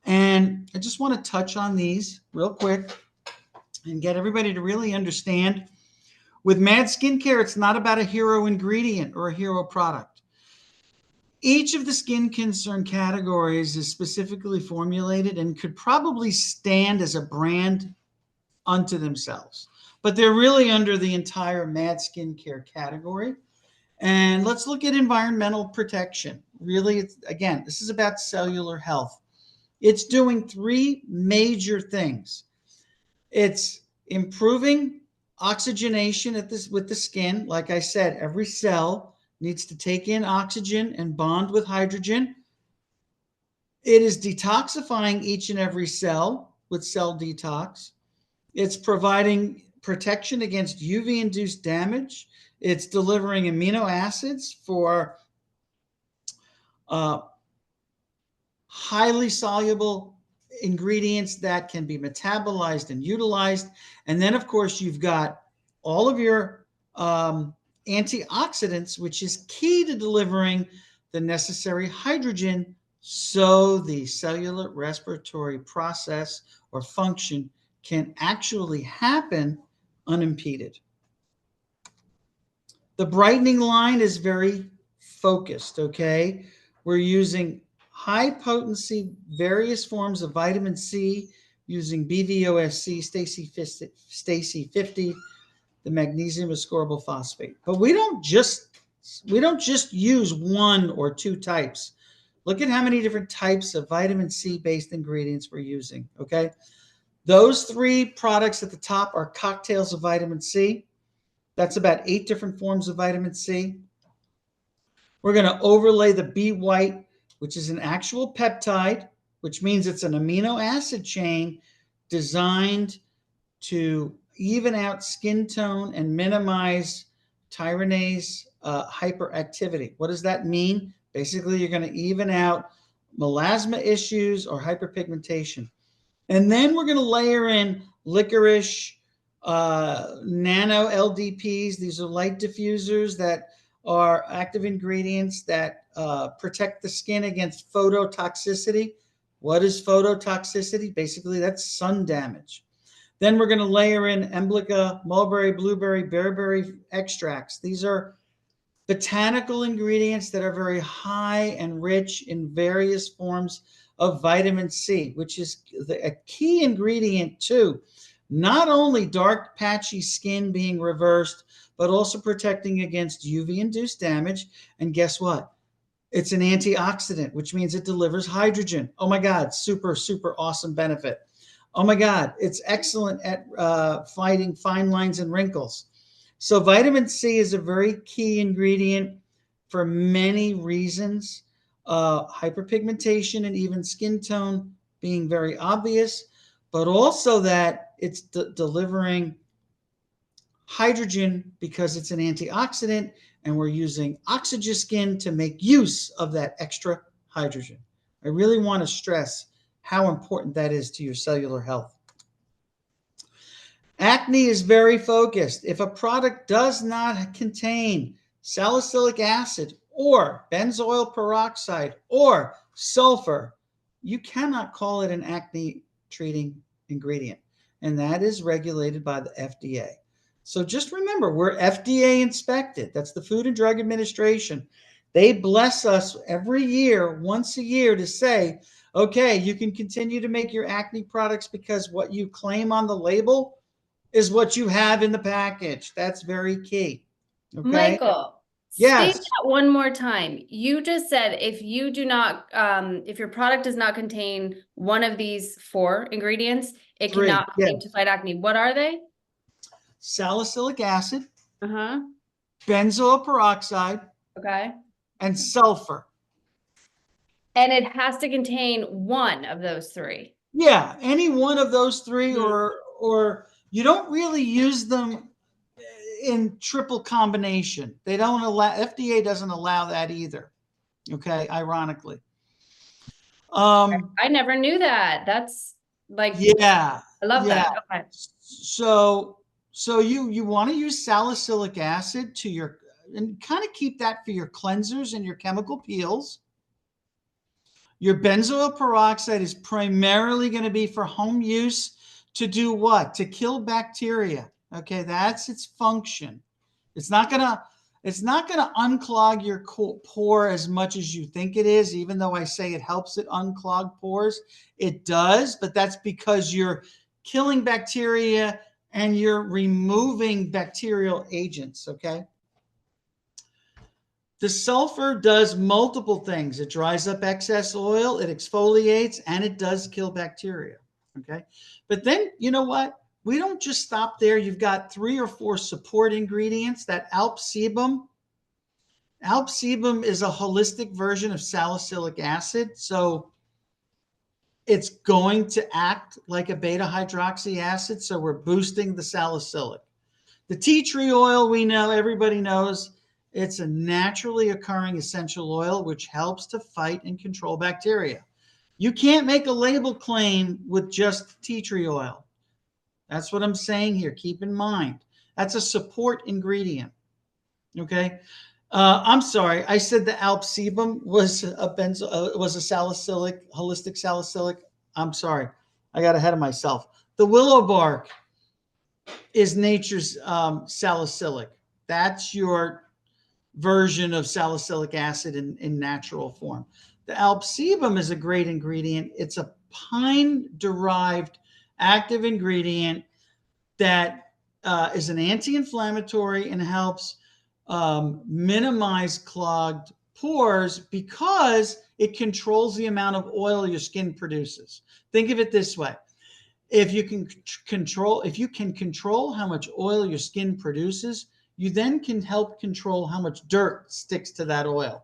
And I just want to touch on these real quick and get everybody to really understand. With M.A.D Skincare, it's not about a hero ingredient or a hero product. Each of the skin concern categories is specifically formulated and could probably stand as a brand unto themselves, but they're really under the entire M.A.D Skincare category. And let's look at environmental protection. Really, again, this is about cellular health. It's doing three major things. It's improving oxygenation with the skin. Like I said, every cell needs to take in oxygen and bond with hydrogen. It is detoxifying each and every cell with cell detox. It's providing protection against UV-induced damage. It's delivering amino acids for highly soluble ingredients that can be metabolized and utilized. And then, of course, you've got all of your antioxidants, which is key to delivering the necessary hydrogen so the cellular respiratory process or function can actually happen unimpeded. The brightening line is very focused, okay? We're using high potency, various forms of vitamin C using BVOSC, Stacy 50, the magnesium ascorbyl phosphate. But we don't just use one or two types. Look at how many different types of vitamin C based ingredients we're using, okay? Those three products at the top are cocktails of vitamin C. That's about 8 different forms of vitamin C. We're going to overlay the B white, which is an actual peptide, which means it's an amino acid chain designed to even out skin tone and minimize tyrosine hyperactivity. What does that mean? Basically, you're going to even out melasma issues or hyperpigmentation. And then we're going to layer in licorice, nano LDPs. These are light diffusers that are active ingredients that protect the skin against phototoxicity. What is phototoxicity? Basically, that's sun damage. Then we're going to layer in emblica, mulberry, blueberry, bearberry extracts. These are botanical ingredients that are very high and rich in various forms of vitamin C, which is a key ingredient to not only dark patchy skin being reversed, but also protecting against UV-induced damage. And guess what? It's an antioxidant, which means it delivers hydrogen. Oh my God, super, super awesome benefit. Oh my God, it's excellent at fighting fine lines and wrinkles. So vitamin C is a very key ingredient for many reasons. Hyperpigmentation and even skin tone being very obvious, but also that it's delivering hydrogen because it's an antioxidant, and we're using Oxygen to make use of that extra hydrogen. I really want to stress how important that is to your cellular health. Acne is very focused. If a product does not contain salicylic acid or benzoyl peroxide or sulfur, you cannot call it an acne treating ingredient. And that is regulated by the FDA. So just remember, we're FDA inspected. That's the Food and Drug Administration. They bless us every year, once a year, to say, okay, you can continue to make your acne products because what you claim on the label is what you have in the package. That's very key. Okay? Michael, State Yes. that one more time. You just said if you do not, if your product does not contain one of these 4 ingredients, it Three. cannot be Yes. named to fight acne. What are they? Salicylic acid, Uh-huh. benzoyl peroxide, Okay. and sulfur. And it has to contain one of those 3. Yeah, any one of those 3, Mhm. or you don't really use them in triple combination. They don't allow, FDA doesn't allow that either. Okay, ironically. I never knew that. That's like, Yeah, I love yeah. that. Okay. So you want to use salicylic acid to your, and kind of keep that for your cleansers and your chemical peels. Your benzoyl peroxide is primarily going to be for home use to do what? To kill bacteria. Okay, that's its function. It's not gonna unclog your pore as much as you think it is, even though I say it helps it unclog pores. It does, but that's because you're killing bacteria and you're removing bacterial agents, okay? The sulfur does multiple things. It dries up excess oil, it exfoliates, and it does kill bacteria. Okay. But then, you know what? We don't just stop there. You've got 3 or 4 support ingredients. That alp sebum. Alp sebum is a holistic version of salicylic acid. So it's going to act like a beta hydroxy acid. So we're boosting the salicylic. The tea tree oil, we know, everybody knows, it's a naturally occurring essential oil which helps to fight and control bacteria. You can't make a label claim with just tea tree oil. That's what I'm saying here. Keep in mind, that's a support ingredient. Okay. I'm sorry. I said the alp sebum was a salicylic, holistic salicylic. I'm sorry. I got ahead of myself. The willow bark is nature's salicylic. That's your version of salicylic acid in natural form. The alp sebum is a great ingredient. It's a pine-derived active ingredient that is an anti-inflammatory and helps minimize clogged pores because it controls the amount of oil your skin produces. Think of it this way. If you can control how much oil your skin produces, you then can help control how much dirt sticks to that oil,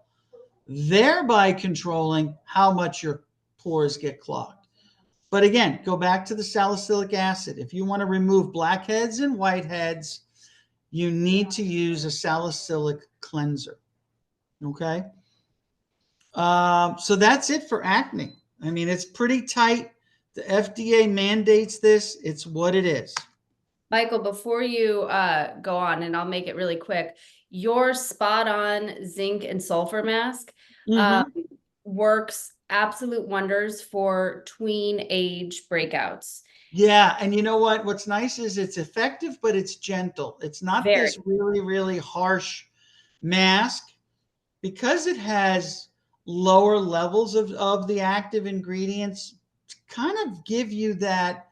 thereby controlling how much your pores get clogged. But again, go back to the salicylic acid. If you want to remove blackheads and whiteheads, you need to use a salicylic cleanser. Okay. So that's it for acne. I mean, it's pretty tight. The FDA mandates this. It's what it is. Michael, before you go on, and I'll make it really quick, your spot on zinc and sulfur mask works absolute wonders for tween age breakouts. Yeah, and you know what? What's nice is it's effective, but it's gentle. It's not this really, really harsh mask because it has lower levels of the active ingredients to kind of give you that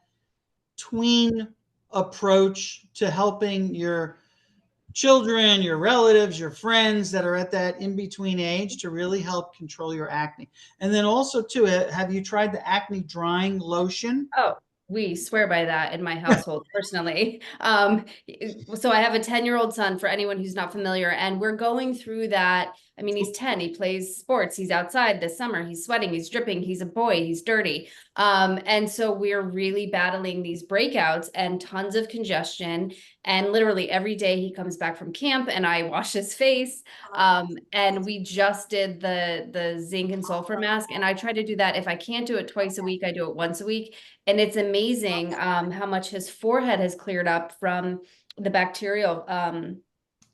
tween approach to helping your children, your relatives, your friends that are at that in-between age to really help control your acne. And then also too, have you tried the acne drying lotion? Oh, we swear by that in my household personally. So I have a 10-year-old son, for anyone who's not familiar, and we're going through that. I mean, he's 10, he plays sports, he's outside this summer, he's sweating, he's dripping, he's a boy, he's dirty. And so we're really battling these breakouts and tons of congestion. And literally every day he comes back from camp and I wash his face. And we just did the zinc and sulfur mask. And I try to do that. If I can't do it twice a week, I do it once a week. And it's amazing how much his forehead has cleared up from the bacterial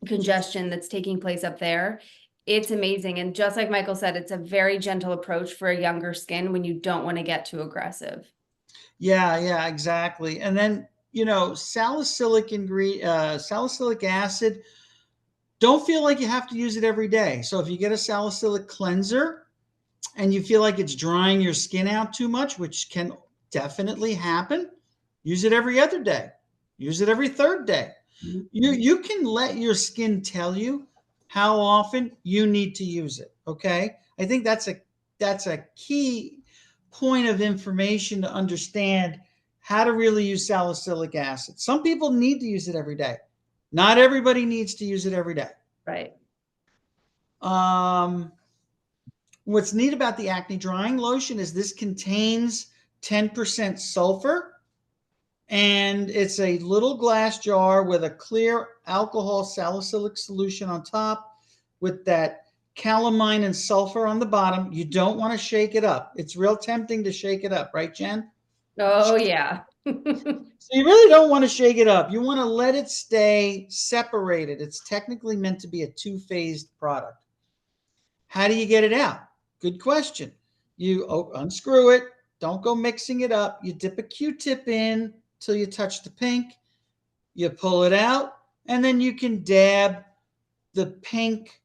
congestion that's taking place up there. It's amazing. And just like Michael said, it's a very gentle approach for a younger skin when you don't want to get too aggressive. Yeah, exactly. And then, you know, salicylic acid, don't feel like you have to use it every day. So if you get a salicylic cleanser and you feel like it's drying your skin out too much, which can definitely happen, use it every other day. Use it every third day. You can let your skin tell you how often you need to use it. Okay. I think that's a key point of information to understand how to really use salicylic acid. Some people need to use it every day. Not everybody needs to use it every day. Right. What's neat about the acne drying lotion is this contains 10% sulfur, and it's a little glass jar with a clear alcohol salicylic solution on top with that calamine and sulfur on the bottom. You don't want to shake it up. It's real tempting to shake it up, right, Jen? Oh, yeah. So you really don't want to shake it up. You want to let it stay separated. It's technically meant to be a two-phased product. How do you get it out? Good question. You unscrew it. Don't go mixing it up. You dip a Q-tip in till you touch the pink. You pull it out, and then you can dab the pink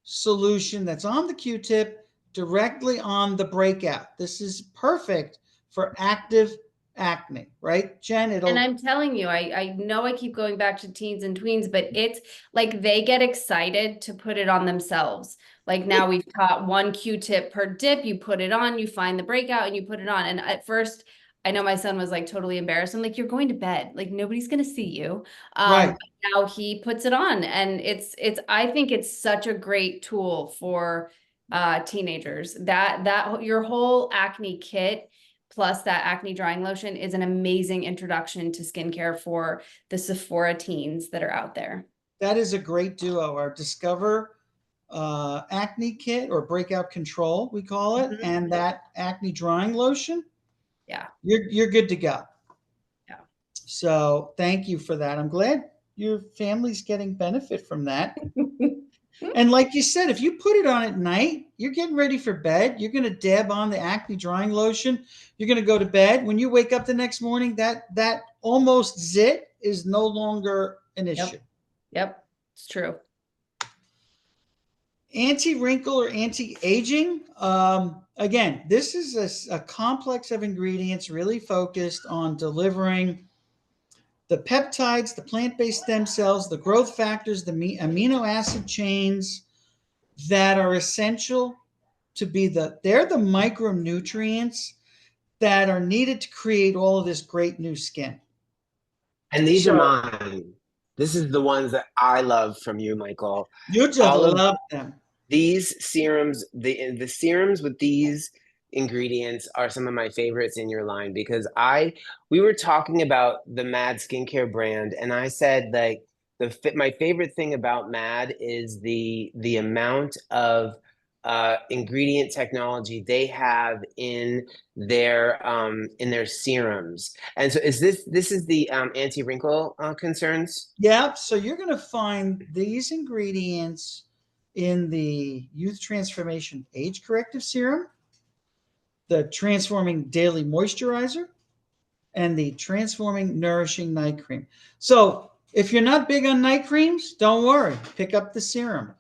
solution that's on the Q-tip directly on the breakout. This is perfect for active acne, right, Jen? And I'm telling you, I know I keep going back to teens and tweens, but it's like they get excited to put it on themselves. Like now we've taught one Q-tip per dip, you put it on, you find the breakout and you put it on. And at first, I know my son was like totally embarrassed. I'm like, you're going to bed. Like nobody's going to see you. Right. Now he puts it on, and I think it's such a great tool for teenagers. That your whole acne kit plus that acne drying lotion is an amazing introduction to skincare for the Sephora teens that are out there. That is a great duo. Our Discover acne kit, or breakout control, we call it, and that acne drying lotion. Yeah. You're good to go. Yeah. So thank you for that. I'm glad your family's getting benefit from that. And like you said, if you put it on at night, you're getting ready for bed. You're going to dab on the acne drying lotion. You're going to go to bed. When you wake up the next morning, that almost zit is no longer an issue. Yep. It's true. Anti-wrinkle or anti-aging. Again, this is a complex of ingredients really focused on delivering the peptides, the plant-based stem cells, the growth factors, the amino acid chains that are essential to be they're the micronutrients that are needed to create all of this great new skin. And these are mine. This is the ones that I love from you, Michael. You just love them. These serums, the serums with these ingredients are some of my favorites in your line, because we were talking about the M.A.D Skincare brand, and I said like my favorite thing about M.A.D is the amount of ingredient technology they have in their serums. And so this is the anti-wrinkle concerns? Yeah, so you're going to find these ingredients in the Youth Transformation Age Corrective Serum, the Transforming Daily Moisturizer, and the Transforming Nourishing Night Cream. So if you're not big on night creams, don't worry. Pick up the serum.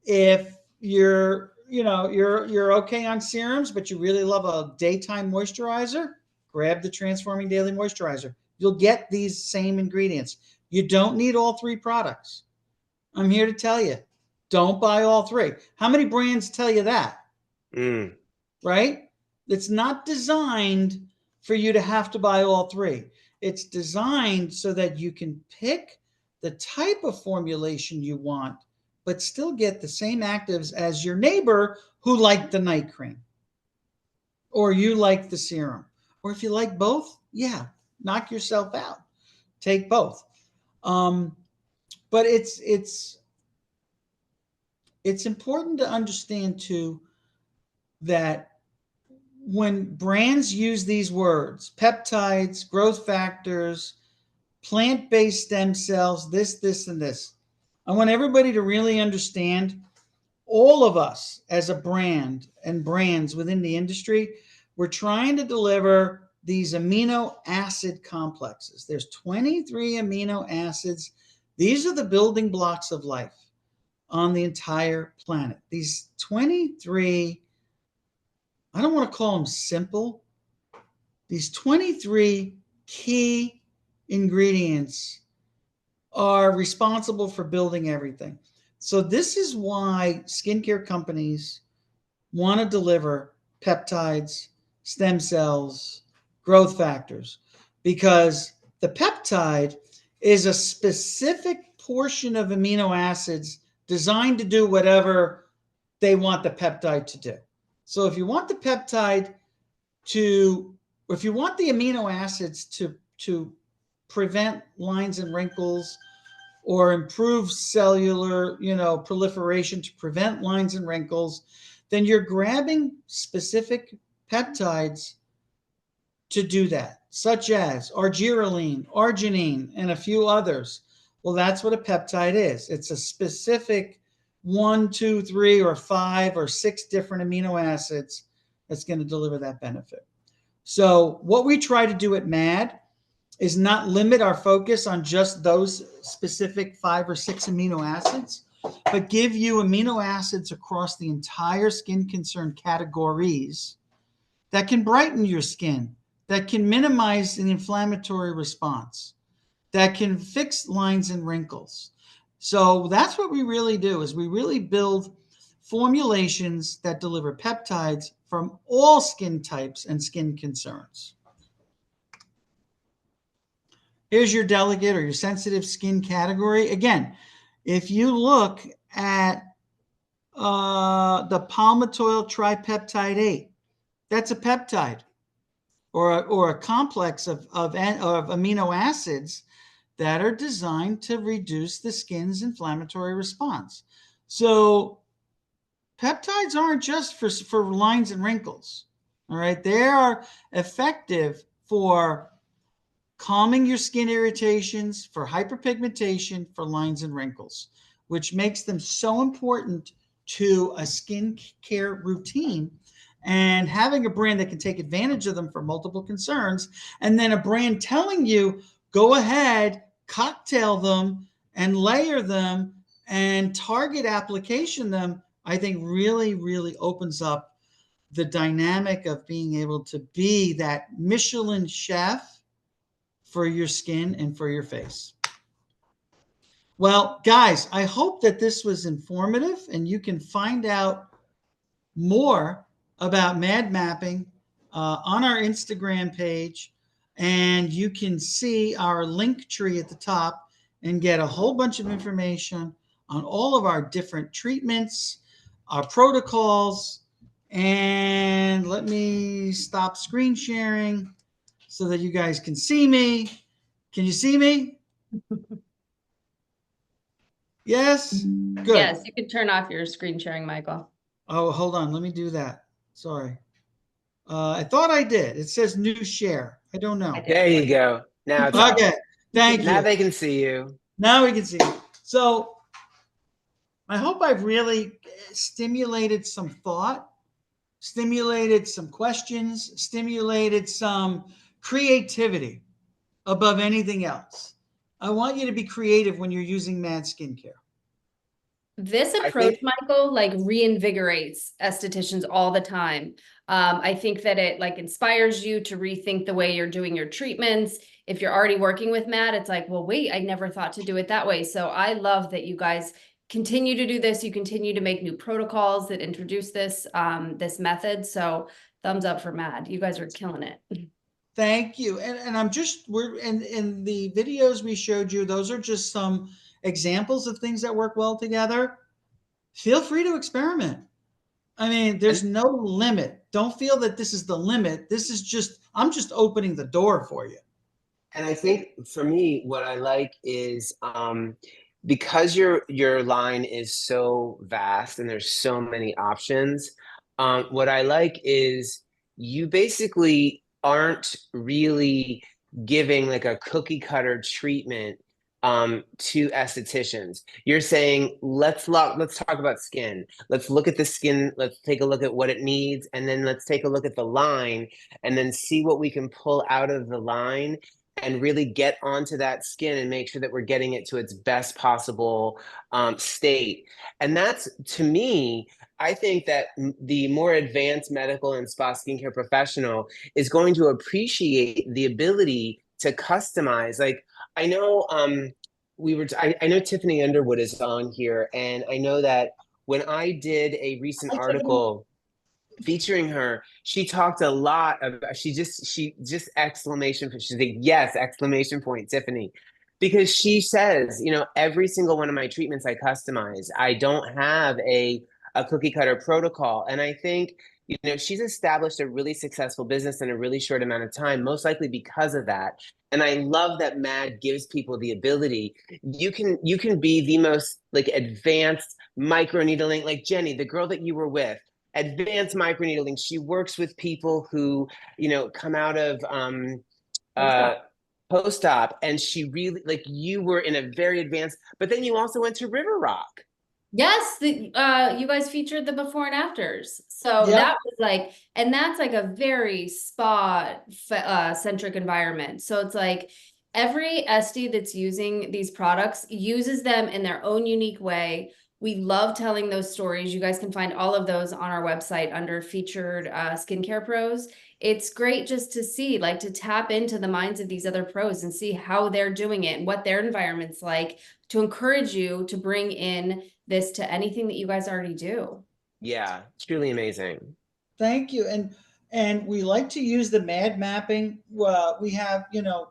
If you're okay on serums, but you really love a daytime moisturizer, grab the Transforming Daily Moisturizer. You'll get these same ingredients. You don't need all three products. I'm here to tell you, don't buy all three. How many brands tell you that? Right? It's not designed for you to have to buy all three. It's designed so that you can pick the type of formulation you want, but still get the same actives as your neighbor who liked the night cream, or you like the serum. Or if you like both, yeah, knock yourself out. Take both. But it's important to understand too that when brands use these words, peptides, growth factors, plant-based stem cells, this, and this, I want everybody to really understand, all of us as a brand and brands within the industry, we're trying to deliver these amino acid complexes. There's 23 amino acids. These are the building blocks of life on the entire planet. These 23, I don't want to call them simple. These 23 key ingredients are responsible for building everything. So this is why skincare companies want to deliver peptides, stem cells, growth factors, because the peptide is a specific portion of amino acids designed to do whatever they want the peptide to do. So if you want the peptide to, if you want the amino acids to prevent lines and wrinkles or improve cellular, proliferation to prevent lines and wrinkles, then you're grabbing specific peptides to do that, such as arginine, arginine, and a few others. Well, that's what a peptide is. It's a specific 1, 2, 3, or 5 or 6 different amino acids that's going to deliver that benefit. So what we try to do at M.A.D is not limit our focus on just those specific 5 or 6 amino acids, but give you amino acids across the entire skin concern categories that can brighten your skin, that can minimize an inflammatory response, that can fix lines and wrinkles. So that's what we really do, is we really build formulations that deliver peptides from all skin types and skin concerns. Here's your delicate or your sensitive skin category. Again, if you look at the palmitoyl tripeptide 8, that's a peptide or a complex of amino acids that are designed to reduce the skin's inflammatory response. So peptides aren't just for lines and wrinkles. All right, they are effective for calming your skin irritations, for hyperpigmentation, for lines and wrinkles, which makes them so important to a skincare routine. And having a brand that can take advantage of them for multiple concerns, and then a brand telling you, go ahead, cocktail them and layer them and target application them, I think really, really opens up the dynamic of being able to be that Michelin chef for your skin and for your face. Well, guys, I hope that this was informative and you can find out more about M.A.D mapping on our Instagram page, and you can see our link tree at the top and get a whole bunch of information on all of our different treatments, our protocols. And let me stop screen sharing so that you guys can see me. Can you see me? Yes? Good. Yes, you can turn off your screen sharing, Michael. Oh, hold on. Let me do that. Sorry. I thought I did. It says new share. I don't know. There you go. Now it's Okay. out. Thank Now you. they can see you. Now we can see. So I hope I've really stimulated some thought, stimulated some questions, stimulated some creativity above anything else. I want you to be creative when you're using M.A.D Skincare. This approach, Michael, like reinvigorates estheticians all the time. I think that it like inspires you to rethink the way you're doing your treatments. If you're already working with M.A.D, it's like, well, wait, I never thought to do it that way. So I love that you guys continue to do this. You continue to make new protocols that introduce this, this method. So thumbs up for M.A.D. You guys are killing it. Thank you. And I'm just, we're in the videos we showed you, those are just some examples of things that work well together. Feel free to experiment. I mean, there's no limit. Don't feel that this is the limit. This is just, I'm just opening the door for you. And I think for me, what I like is because your line is so vast and there's so many options, what I like is you basically aren't really giving like a cookie cutter treatment to estheticians. You're saying, let's talk about skin. Let's look at the skin. Let's take a look at what it needs. And then let's take a look at the line and then see what we can pull out of the line and really get onto that skin and make sure that we're getting it to its best possible state. And that's, to me, I think that the more advanced medical and spa skincare professional is going to appreciate the ability to customize. Like, I know I know Tiffany Underwood is on here, and I know that when I did a recent Hi, Tiffany. article featuring her, she talked a lot about, she just exclamation, she's like, yes, exclamation point, Tiffany. Because she says, you know, every single one of my treatments I customize. I don't have a cookie cutter protocol. And I think, you know, she's established a really successful business in a really short amount of time, most likely because of that. And I love that MAD gives people the ability. You can be the most like advanced microneedling, like Jenny, the girl that you were with, advanced microneedling. She works with people who, you know, come out of uh post-op, and she really, like, you were in a very advanced, but then you also went to River Rock. Yes, you guys featured the before and afters. So Yep. that was like, and that's like a very spa centric environment. So it's like every Esty that's using these products uses them in their own unique way. We love telling those stories. You guys can find all of those on our website under featured skincare pros. It's great just to see, like, to tap into the minds of these other pros and see how they're doing it and what their environment's like, to encourage you to bring in this to anything that you guys already do. Yeah, it's truly amazing. Thank you. And we like to use the M.A.D mapping. We have, you know,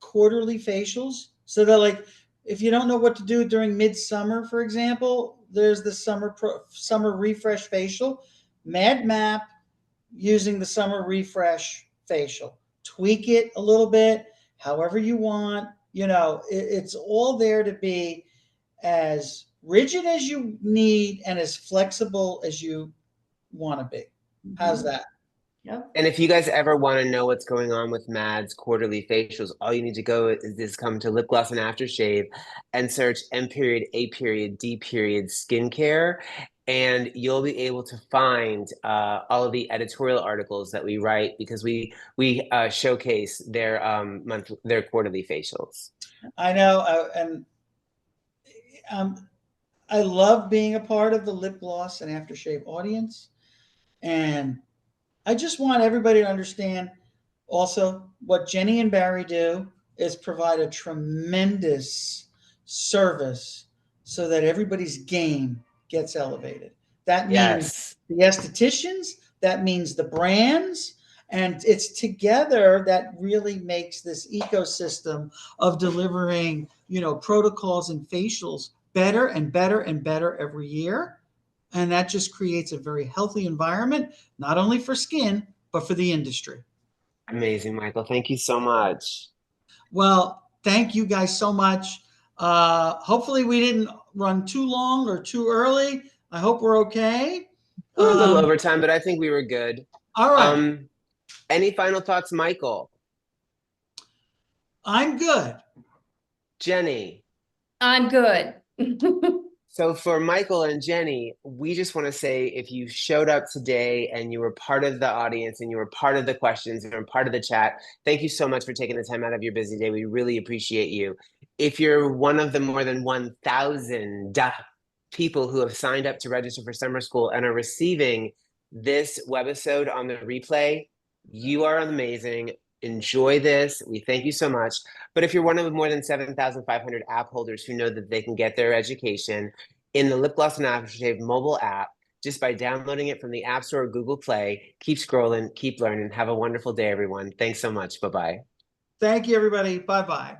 quarterly facials. So that, like, if you don't know what to do during midsummer, for example, there's the summer refresh facial. M.A.D map using the summer refresh facial. Tweak it a little bit, however you want. You know, it's all there to be as rigid as you need and as flexible as you want to be. How's that? Yep. And if you guys ever want to know what's going on with MAD's quarterly facials, all you need to go is come to Lip Gloss and Aftershave and search M period, A period, D period skincare. And you'll be able to find all of the editorial articles that we write, because we showcase their quarterly facials. I know, and um, I love being a part of the lip gloss and aftershave audience, and I just want everybody to understand also what Jenny and Barry do is provide a tremendous service so that everybody's game gets elevated. That means Yes. the estheticians, that means the brands, and it's together that really makes this ecosystem of delivering, you know, protocols and facials better and better and better every year. And that just creates a very healthy environment, not only for skin, but for the industry. Amazing, Michael. Thank you so much. Well, thank you guys so much. Hopefully, we didn't run too long or too early. I hope we're okay. We're a little over time, but I think we were good. All right. Any final thoughts, Michael? I'm good. Jenny? I'm good. So for Michael and Jenny, we just want to say, if you showed up today and you were part of the audience and you were part of the questions and you were part of the chat, thank you so much for taking the time out of your busy day. We really appreciate you. If you're one of the more than 1,000 people who have signed up to register for summer school and are receiving this webisode on the replay, you are amazing. Enjoy this. We thank you so much. But if you're one of the more than 7,500 app holders who know that they can get their education in the Lip Gloss and Aftershave mobile app just by downloading it from the App Store or Google Play, keep scrolling, keep learning. Have a wonderful day, everyone. Thanks so much. Bye-bye. Thank you, everybody. Bye bye.